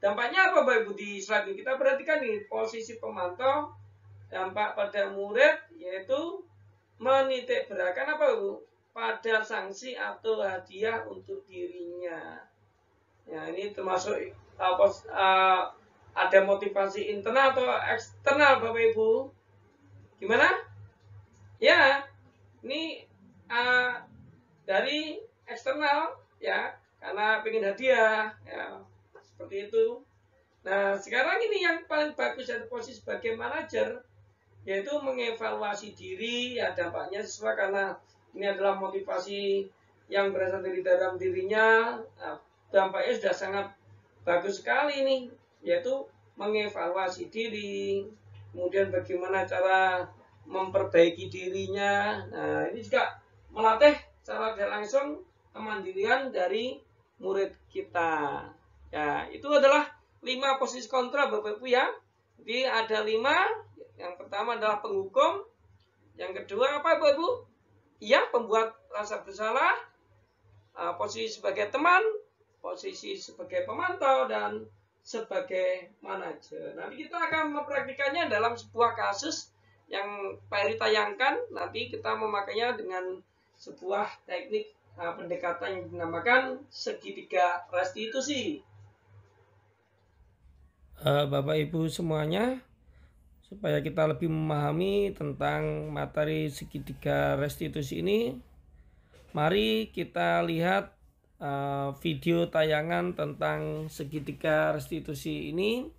dampaknya apa Bapak Ibu di slide ini? Kita perhatikan nih posisi pemantau, dampak pada murid yaitu menitik beratkan apa Bu? Pada sanksi atau hadiah untuk dirinya. Ya, ini termasuk ada ada motivasi internal atau eksternal Bapak Ibu? Gimana? Ya, ini dari eksternal ya, karena pengen hadiah ya, seperti itu. Nah, sekarang ini yang paling bagus dari posisi sebagai manajer, yaitu mengevaluasi diri ya, dampaknya sesuai, karena ini adalah motivasi yang berasal dari dalam dirinya. Nah, dampaknya sudah sangat bagus sekali nih, yaitu mengevaluasi diri, kemudian bagaimana cara memperbaiki dirinya. Nah, ini juga melatih secara tidak langsung kemandirian dari murid kita. Ya, itu adalah 5 posisi kontrol Bapak Ibu ya. Jadi ada 5. Yang pertama adalah penghukum. Yang kedua apa Bapak Ibu? Iya, pembuat rasa bersalah. Posisi sebagai teman, posisi sebagai pemantau, dan sebagai manajer. Nanti kita akan mempraktikannya dalam sebuah kasus yang Pak Eri tayangkan. Nanti kita memakainya dengan sebuah teknik pendekatan yang dinamakan segitiga restitusi. Bapak Ibu semuanya, supaya kita lebih memahami tentang materi segitiga restitusi ini, mari kita lihat video tayangan tentang segitiga restitusi ini,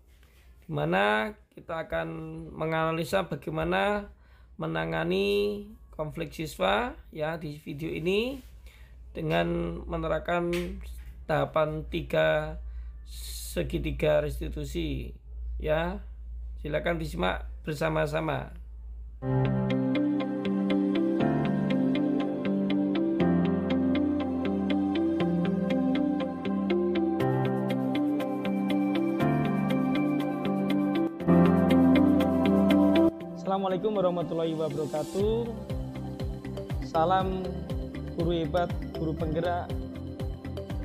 di mana kita akan menganalisa bagaimana menangani konflik siswa ya di video ini dengan menerapkan tahapan 3 segitiga restitusi ya. Silakan disimak bersama-sama. Assalamualaikum warahmatullahi wabarakatuh. Salam guru hebat, guru penggerak,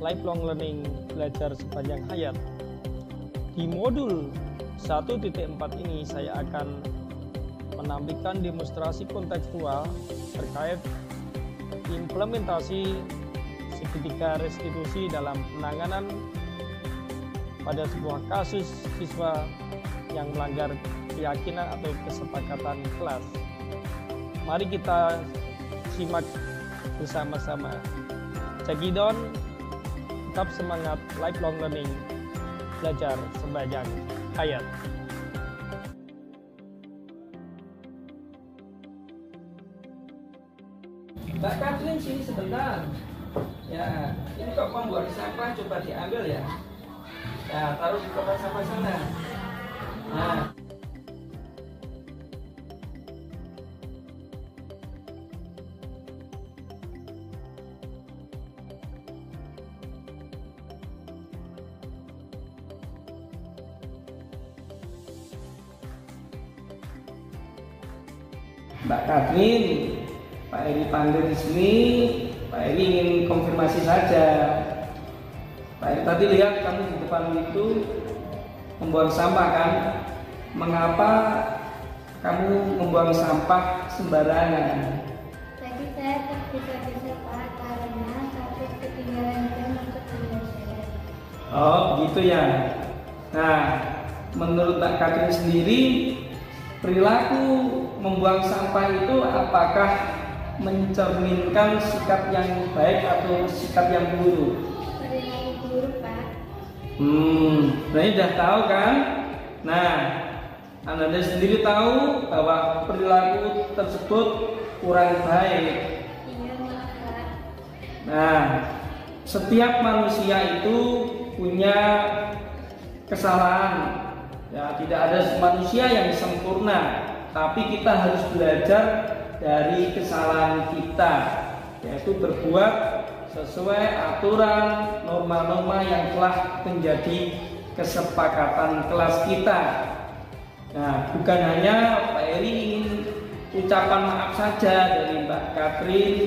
lifelong learning, belajar sepanjang hayat. Di modul 1.4 ini saya akan menampilkan demonstrasi kontekstual terkait implementasi segitiga restitusi dalam penanganan pada sebuah kasus siswa yang melanggar keyakinan atau kesepakatan kelas. Mari kita simak bersama-sama. Cekidon, tetap semangat, lifelong learning, belajar sepanjang hayat. Mbak Katrin sini sebentar. Ya, ini kok pembuang sampah coba diambil ya. Ya, taruh di tempat sampah sana. Nah. Mbak Katrin, Pak Eri panggil di sini. Pak Eri ingin konfirmasi saja. Pak Eri tadi lihat kamu di depan itu membuang sampah kan? Mengapa kamu membuang sampah sembarangan? Tadi saya tergesa-gesa Pak karena takut ketinggalan jam untuk menyelesaikan. Oh, gitu ya. Nah, menurut Mbak Katrin sendiri, perilaku membuang sampah itu apakah mencerminkan sikap yang baik atau sikap yang buruk? Perilaku buruk Pak. Berarti udah tahu kan? Nah, Anda sendiri tahu bahwa perilaku tersebut kurang baik. Iya Pak. Nah, setiap manusia itu punya kesalahan. Ya, tidak ada manusia yang sempurna, tapi kita harus belajar dari kesalahan kita, yaitu berbuat sesuai aturan norma-norma yang telah menjadi kesepakatan kelas kita. Nah, bukan hanya Pak Eri ingin ucapan maaf saja dari Mbak Katrin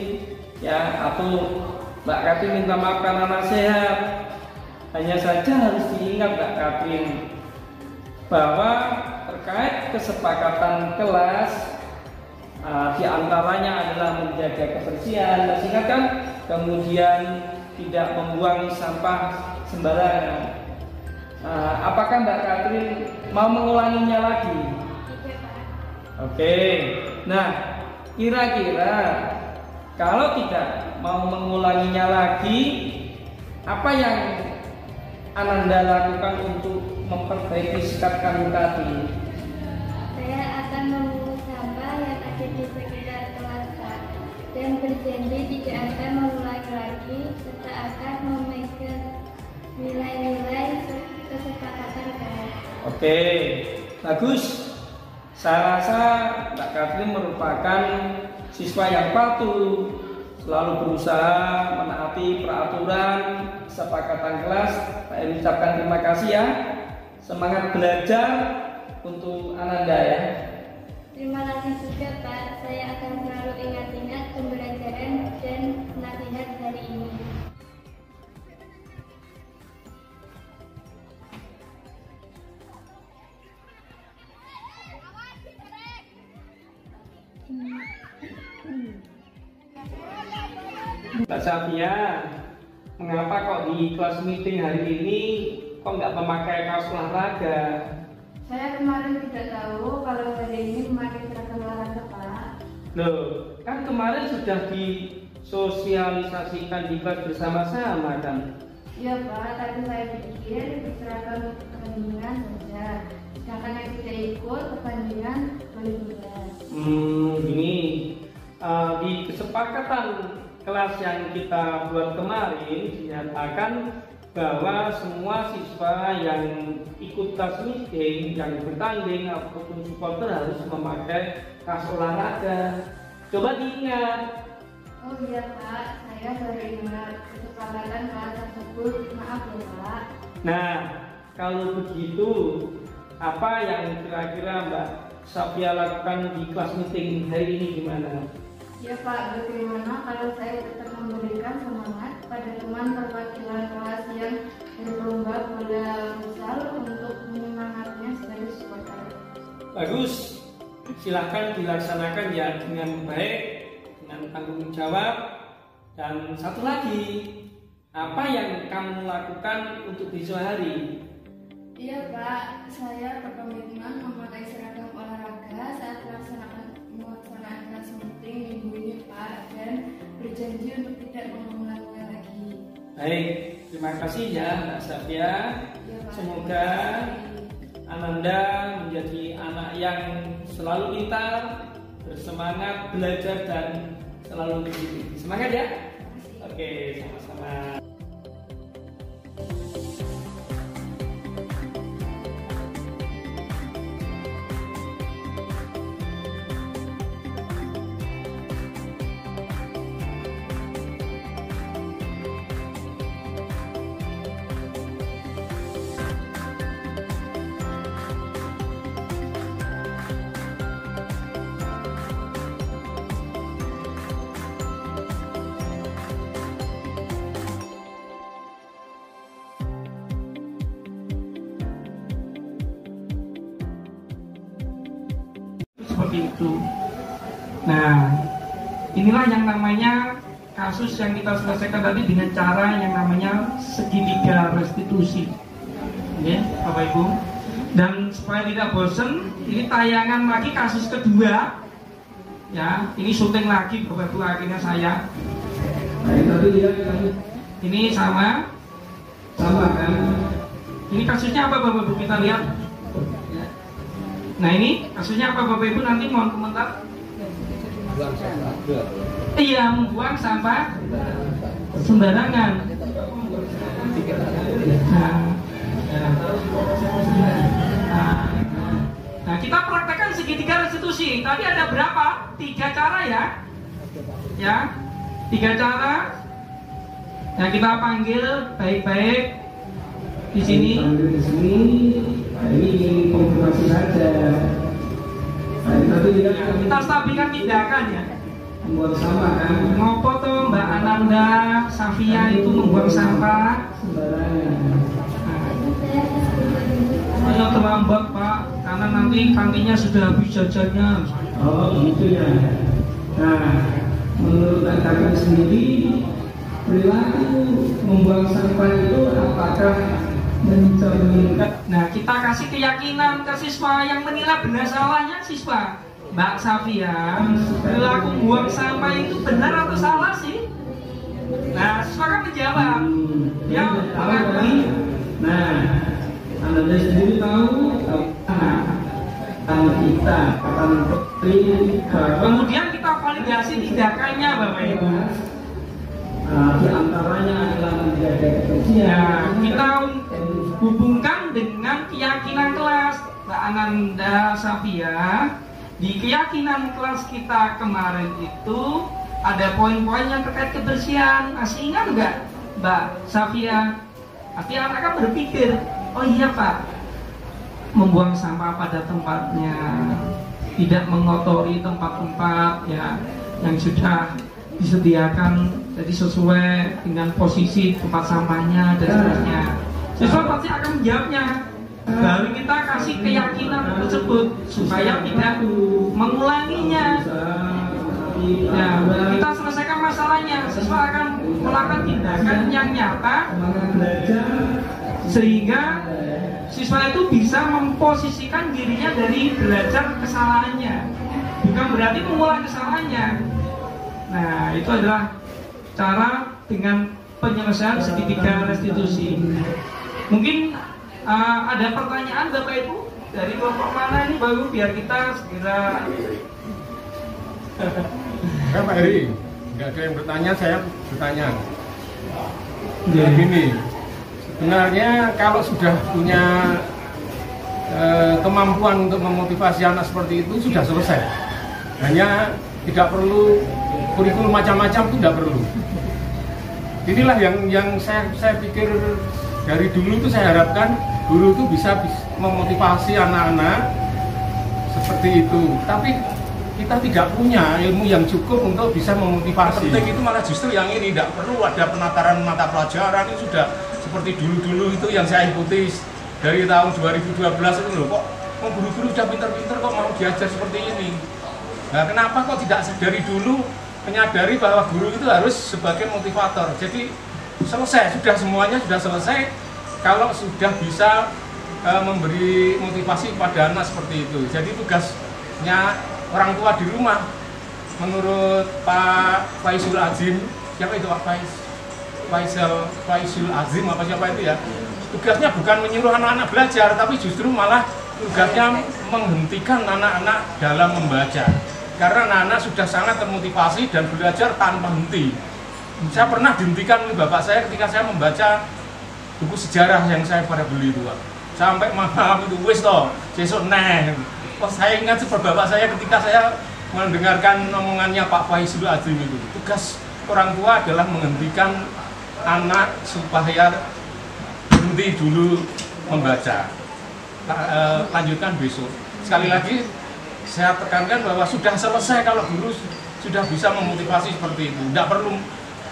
ya, atau Mbak Katrin minta maaf karena nasihat. Hanya saja harus diingat Mbak Katrin bahwa terkait kesepakatan kelas, diantaranya adalah menjaga kebersihan, masih ingat kan? Kemudian tidak membuang sampah sembarangan. Apakah Mbak Katrin mau mengulanginya lagi? Tidak, Pak. Oke. Nah, kira-kira kalau tidak mau mengulanginya lagi, apa yang Ananda lakukan untuk memperbaiki sikap kamu tadi? Saya akan memungut sampah yang ada di sekitar kelas, Pak, dan berjanji tidak akan mengulangi lagi serta akan memegang nilai-nilai kesepakatan kelas. Oke, bagus. Saya rasa Mbak Katrin merupakan siswa yang patuh, selalu berusaha menaati peraturan kesepakatan kelas. Saya ucapkan terima kasih ya. Semangat belajar untuk Ananda ya. Terima kasih juga, Pak. Saya akan selalu ingat-ingat pembelajaran dan nasihat hari ini. Mbak Safia, mengapa kok di kelas meeting hari ini kok nggak memakai kaos olahraga? Saya kemarin tidak tahu kalau hari ini memakai seragam olahraga, Pak. Loh, kan kemarin sudah disosialisasikan di kelas bersama-sama kan? Iya, Pak, tapi saya pikir seragam pertandingan saja. Sedangkan yang tidak ikut pertandingan boleh bebas. Gini, di kesepakatan kelas yang kita buat kemarin dinyatakan bahwa semua siswa yang ikut kelas meeting, yang bertanding ataupun supporter harus memakai kaos olahraga. Coba diingat. Oh iya, Pak, saya baru ingat kesepakatan kelas tersebut. Maaf ya, Pak. Nah, kalau begitu, apa yang kira-kira Mbak Safia lakukan di kelas meeting hari ini gimana? Ya, Pak, bagaimana kalau saya tetap memberikan semangat pada teman perwakilan kelas yang berlomba bola futsal untuk menyemangatnya sebagai supporter? Bagus, silahkan dilaksanakan ya dengan baik, dengan tanggung jawab. Dan satu lagi, apa yang kamu lakukan untuk besok hari? Iya, Pak, saya berkomitmen memakai seragam olahraga saat melaksanakan kelas meeting minggu ini, Pak, dan berjanji untuk tidak mengulanginya lagi. Baik, terima kasih ya Mbak Safia. Ya, Pak. Semoga Ananda menjadi anak yang selalu pintar, bersemangat belajar dan selalu disiplin. Semangat ya. Oke, sama-sama. Seperti itu. Nah, inilah yang namanya kasus yang kita selesaikan tadi dengan cara yang namanya segitiga restitusi. Ya, Bapak Ibu. Dan supaya tidak bosan, ini tayangan lagi kasus kedua. Ya, ini syuting lagi Bapak Ibu, akhirnya saya. Nah, tadi lihat ini sama kan? Ini kasusnya apa Bapak Ibu, kita lihat. Nah, ini kasusnya apa Bapak Ibu, nanti mohon komentar. Iya, membuang sampah sembarangan. Nah, kita praktekkan segitiga restitusi. Tadi ada berapa? 3 cara ya. Ya, 3 cara. Nah, kita panggil baik-baik di sini. Ini konfirmasi saja. Kita stabilkan tindakan ya. Membuang sampah kan. Ngopo tuh Mbak Ananda, Safia itu membuang sampah sembarangan. Ayo terlambat Pak, karena nanti kantinnya sudah habis jajannya. Oh gitu ya. Nah, menurut kalian sendiri, perilaku membuang sampah itu apakah mencerminkan. Nah, kita kasih keyakinan ke siswa yang menilai benar salahnya siswa. Mbak Safia, perilaku buang sampah itu benar atau salah sih? Nah, siswa kan menjawab. Dia mengakui. Nah, Anda sendiri tahu kita akan kemudian kita validasi tindakannya, Bapak Ibu. Di antaranya adalah menjaga kebersihan. Ya, kita hubungkan dengan keyakinan kelas. Mbak Ananda Safia, di keyakinan kelas kita kemarin itu ada poin-poin yang terkait kebersihan. Masih ingat nggak, Mbak Safia? Tapi anak kan berpikir, oh iya Pak, membuang sampah pada tempatnya, tidak mengotori tempat-tempat ya yang sudah disediakan, jadi sesuai dengan posisi tempat sampahnya dan seterusnya. Siswa pasti akan menjawabnya. Baru kita kasih keyakinan tersebut supaya tidak mengulanginya. Ya, kita selesaikan masalahnya. Siswa akan melakukan tindakan yang nyata sehingga siswa itu bisa memposisikan dirinya dari belajar kesalahannya, bukan berarti mengulang kesalahannya. Nah, itu adalah cara dengan penyelesaian segitiga restitusi. Mungkin ada pertanyaan Bapak Ibu dari kelompok mana ini, baru biar kita segera. Pak Heri, nggak ada yang bertanya, saya bertanya. Begini, sebenarnya kalau sudah punya kemampuan untuk memotivasi anak seperti itu sudah selesai. Hanya tidak perlu kurikulum macam-macam, itu tidak perlu. Inilah yang saya pikir dari dulu itu saya harapkan guru itu bisa memotivasi anak-anak seperti itu. Tapi kita tidak punya ilmu yang cukup untuk bisa memotivasi. Penting itu malah justru yang ini, tidak perlu ada penataran mata pelajaran. Itu sudah seperti dulu-dulu itu yang saya ikuti dari tahun 2012 itu loh. Kok guru-guru sudah pintar-pintar kok mau diajar seperti ini. Nah, kenapa kok tidak dari dulu menyadari bahwa guru itu harus sebagai motivator. Jadi selesai, sudah semuanya sudah selesai kalau sudah bisa memberi motivasi kepada anak seperti itu. Jadi tugasnya orang tua di rumah, menurut Pak Faisul Azim, siapa itu Pak Faisul Azim apa siapa itu ya, tugasnya bukan menyuruh anak-anak belajar, tapi justru malah tugasnya menghentikan anak-anak dalam membaca. Karena anak-anak sudah sangat termotivasi dan belajar tanpa henti. Saya pernah dihentikan oleh bapak saya ketika saya membaca buku sejarah yang saya pada beli itu, Pak. Sampai malam itu, wis toh, besok neh. Saya ingat seperti bapak saya ketika saya mendengarkan omongannya Pak Faisul Azim itu. Tugas orang tua adalah menghentikan anak supaya berhenti dulu membaca. Lanjutkan besok. Sekali lagi saya tekankan bahwa sudah selesai kalau guru sudah bisa memotivasi seperti itu. Tidak perlu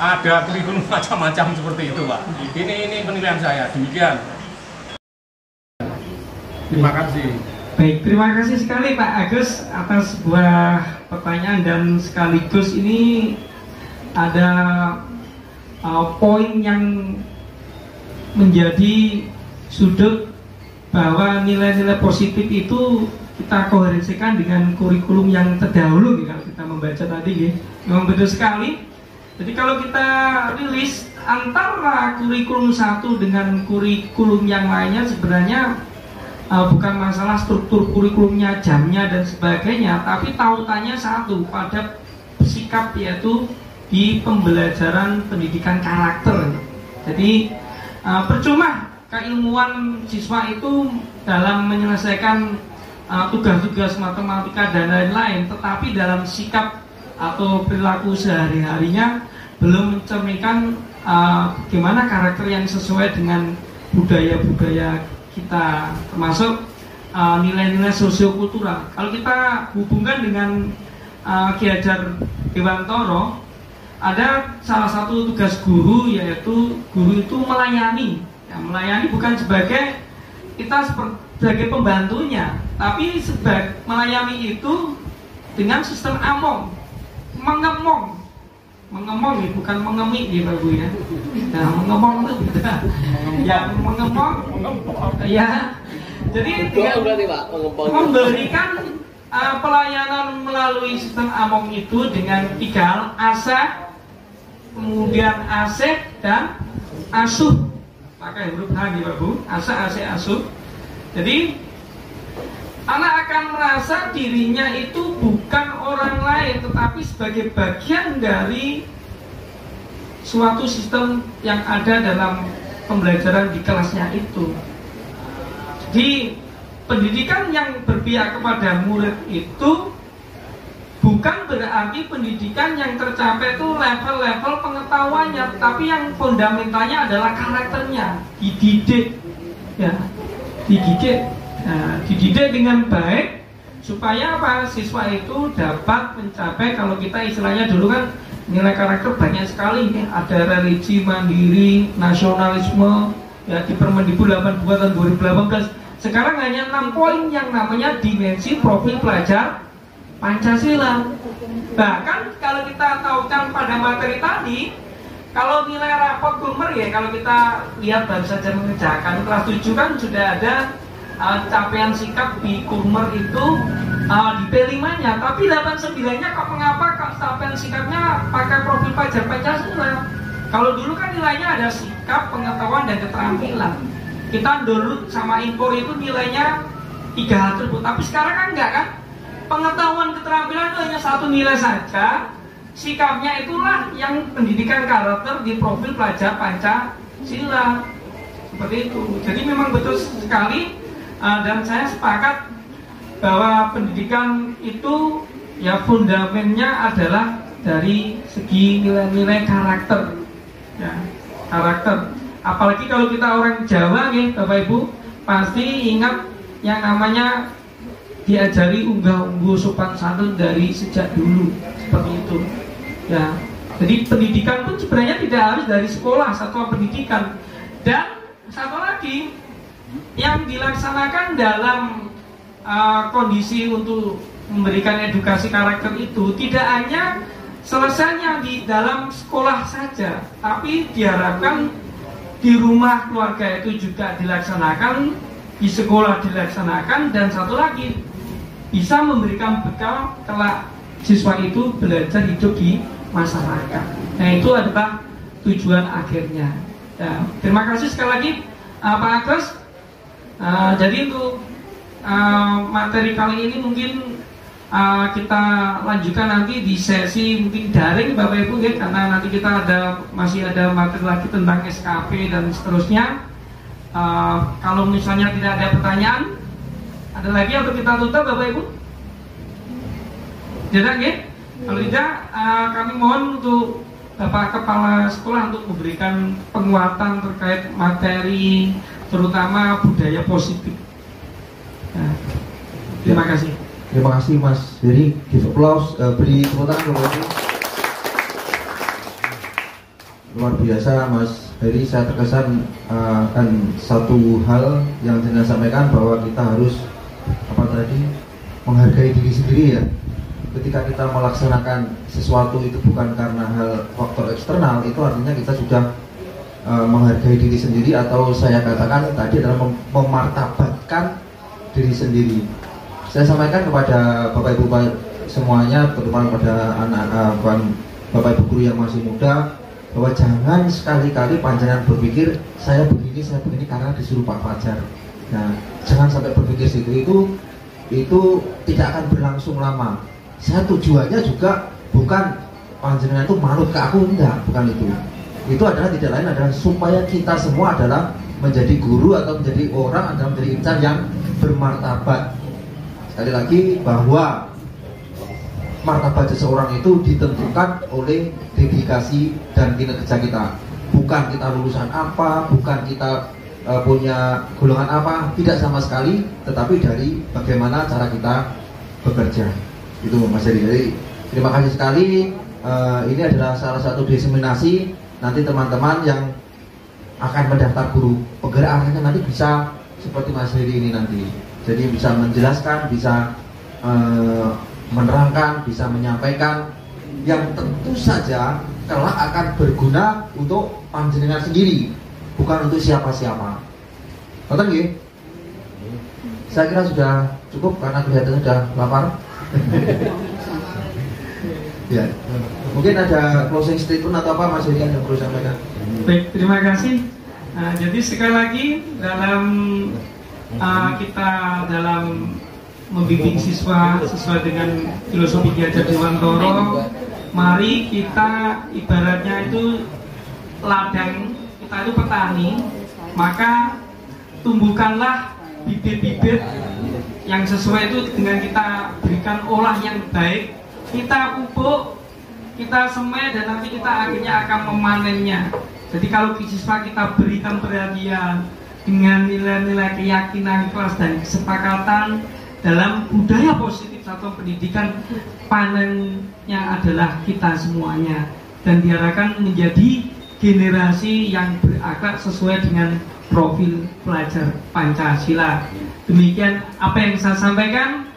ada kurikulum macam-macam seperti itu, Pak. Ini penilaian saya. Demikian. Terima kasih. Baik, terima kasih sekali Pak Agus atas sebuah pertanyaan, dan sekaligus ini ada poin yang menjadi sudut bahwa nilai-nilai positif itu kita koherensikan dengan kurikulum yang terdahulu. Kalau kita membaca tadi, memang betul sekali. Jadi kalau kita rilis antara kurikulum satu dengan kurikulum yang lainnya, sebenarnya bukan masalah struktur kurikulumnya, jamnya dan sebagainya, tapi tautannya satu pada sikap, yaitu di pembelajaran pendidikan karakter. Jadi percuma keilmuan siswa itu dalam menyelesaikan tugas-tugas matematika dan lain-lain, tetapi dalam sikap atau perilaku sehari-harinya belum mencerminkan bagaimana karakter yang sesuai dengan budaya-budaya kita, termasuk nilai-nilai sosiokultural. Kalau kita hubungkan dengan Ki Hajar Dewantoro, ada salah satu tugas guru, yaitu guru itu melayani. Ya, melayani bukan sebagai kita sebagai pembantunya, tapi melayani itu dengan sistem among, mengemong. mengemong ya, bukan mengemik ya Pak Bu ya. Nah, mengemong itu beda. Yang mengemong ya. Jadi dengan memberikan pelayanan melalui sistem Among itu dengan 3 hal: asa, kemudian asih dan asuh. Pakai huruf H nih Pak Bu, asa, asih, asuh. Jadi anak akan merasa dirinya itu bukan orang lain, tetapi sebagai bagian dari suatu sistem yang ada dalam pembelajaran di kelasnya itu. Jadi pendidikan yang berpihak kepada murid itu bukan berarti pendidikan yang tercapai itu level-level pengetahuannya, tapi yang fundamentalnya adalah karakternya, dididik, ya, dididik dengan baik supaya apa? Siswa itu dapat mencapai, kalau kita istilahnya dulu kan nilai karakter banyak sekali, ada religi, mandiri, nasionalisme, ya di Permendikbud 82 tahun 2018. Sekarang hanya 6 poin yang namanya dimensi profil pelajar Pancasila. Bahkan kalau kita tahukan pada materi tadi, kalau nilai rapot Kulmer ya, kalau kita lihat baru saja mengerjakan kelas 7 kan sudah ada capaian sikap di Kulmer itu di P5-nya, tapi 89-nya kok mengapa capaian sikapnya pakai profil pelajar Pancasila? Kalau dulu kan nilainya ada sikap, pengetahuan, dan keterampilan. Kita dulu sama impor itu nilainya 3 atribut, tapi sekarang kan enggak kan? Pengetahuan, keterampilan itu hanya 1 nilai saja. Sikapnya itulah yang pendidikan karakter di profil pelajar Pancasila. Seperti itu. Jadi memang betul sekali, dan saya sepakat bahwa pendidikan itu ya fundamennya adalah dari segi nilai-nilai karakter, ya, karakter. Apalagi kalau kita orang Jawa nih Bapak Ibu, pasti ingat yang namanya diajari unggah-ungguh sopan santun dari sejak dulu, seperti itu, ya. Jadi pendidikan pun sebenarnya tidak harus dari sekolah, satuan pendidikan. Dan satu lagi yang dilaksanakan dalam kondisi untuk memberikan edukasi karakter itu tidak hanya selesainya di dalam sekolah saja, tapi diharapkan di rumah keluarga itu juga dilaksanakan, di sekolah dilaksanakan, dan satu lagi bisa memberikan bekal kelak siswa itu belajar hidup di masyarakat. Nah, itu adalah tujuan akhirnya. Ya, terima kasih sekali lagi Pak Agus. Jadi untuk materi kali ini mungkin kita lanjutkan nanti di sesi mungkin daring Bapak Ibu ya, karena nanti kita masih ada materi lagi tentang SKP dan seterusnya. Kalau misalnya tidak ada pertanyaan, ada lagi atau kita tutup Bapak Ibu? Tidak ya? Kalau tidak, kami mohon untuk Bapak Kepala Sekolah untuk memberikan penguatan terkait materi, terutama budaya positif. Nah, terima kasih. Terima kasih Mas Heri. Give applause, beri tepuk tangan Bapak Ibu. Luar biasa Mas Heri, saya terkesan akan satu hal yang saya sampaikan, bahwa kita harus menghargai diri sendiri ya. Ketika kita melaksanakan sesuatu itu bukan karena hal faktor eksternal, itu artinya kita sudah menghargai diri sendiri, atau saya katakan tadi adalah memartabatkan diri sendiri. Saya sampaikan kepada Bapak Ibu semuanya, terutama pada Bapak Ibu guru yang masih muda, bahwa jangan sekali-kali panjenengan berpikir saya begini karena disuruh Pak Fajar. Nah, jangan sampai berpikir situ, itu tidak akan berlangsung lama. Saya tujuannya juga bukan panjenengan itu manut ke aku, enggak, bukan itu. Itu adalah tidak lain adalah supaya kita semua adalah menjadi guru atau menjadi orang, adalah menjadi insan yang bermartabat. Sekali lagi bahwa martabat seseorang itu ditentukan oleh dedikasi dan kinerja kita. Bukan kita lulusan apa, bukan kita punya golongan apa, tidak sama sekali, tetapi dari bagaimana cara kita bekerja. Itu Mas Heri. Jadi terima kasih sekali. Ini adalah salah satu diseminasi. Nanti teman-teman yang akan mendaftar guru penggerak arahnya nanti bisa seperti Mas Heri ini nanti. Jadi bisa menjelaskan, bisa menerangkan, bisa menyampaikan, yang tentu saja kelak akan berguna untuk panjenengan sendiri, bukan untuk siapa-siapa. Betul nggih? Saya kira sudah cukup karena kelihatannya sudah lapar. Ya, mungkin ada closing statement atau apa Mas Heri yang perlu sampaikan? Baik, terima kasih. Jadi sekali lagi dalam kita dalam membimbing siswa sesuai dengan filosofi Ki Hajar Dewantara, mari kita ibaratnya itu ladang, kita itu petani, maka tumbuhkanlah bibit-bibit yang sesuai itu dengan kita berikan olah yang baik, kita pupuk, kita semai, dan nanti kita akhirnya akan memanennya. Jadi kalau siswa kita berikan perhatian dengan nilai-nilai keyakinan, kelas dan kesepakatan dalam budaya positif satuan pendidikan, panennya adalah kita semuanya, dan diharapkan menjadi generasi yang berakhlak sesuai dengan profil pelajar Pancasila. Demikian apa yang saya sampaikan.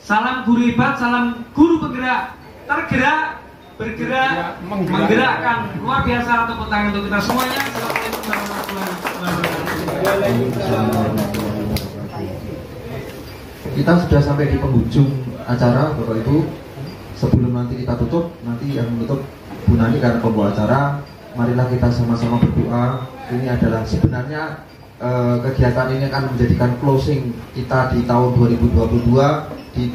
Salam guru hebat, salam guru penggerak, tergerak, bergerak, menggerakkan. Luar biasa tepuk tangan untuk kita semuanya. Assalamualaikum warahmatullahi wabarakatuh. Kita sudah sampai di penghujung acara, Bapak Ibu. Sebelum nanti kita tutup, nanti yang menutup Bu Nani karena pembawa acara. Marilah kita sama-sama berdoa. Ini adalah sebenarnya kegiatan ini akan menjadikan closing kita di tahun 2022, di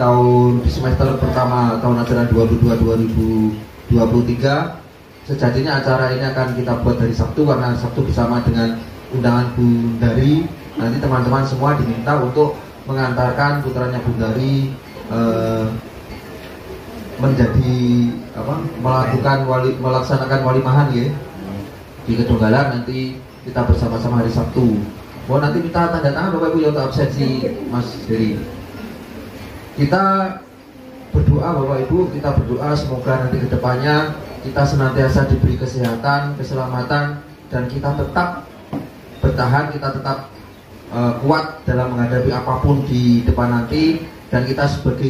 semester pertama tahun ajaran 2022-2023. Sejatinya acara ini akan kita buat dari Sabtu, karena Sabtu bersama dengan undangan Bundari. Nanti teman-teman semua diminta untuk mengantarkan putranya Bundari menjadi melaksanakan walimahan ya di Kedunggalan. Nanti kita bersama-sama hari Sabtu. Nanti minta tanda tangan Bapak Ibu ya untuk absensi Mas Heri. Kita berdoa Bapak Ibu, kita berdoa semoga nanti kedepannya kita senantiasa diberi kesehatan, keselamatan, dan kita tetap bertahan, kita tetap kuat dalam menghadapi apapun di depan nanti, dan kita sebagai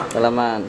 Salaman.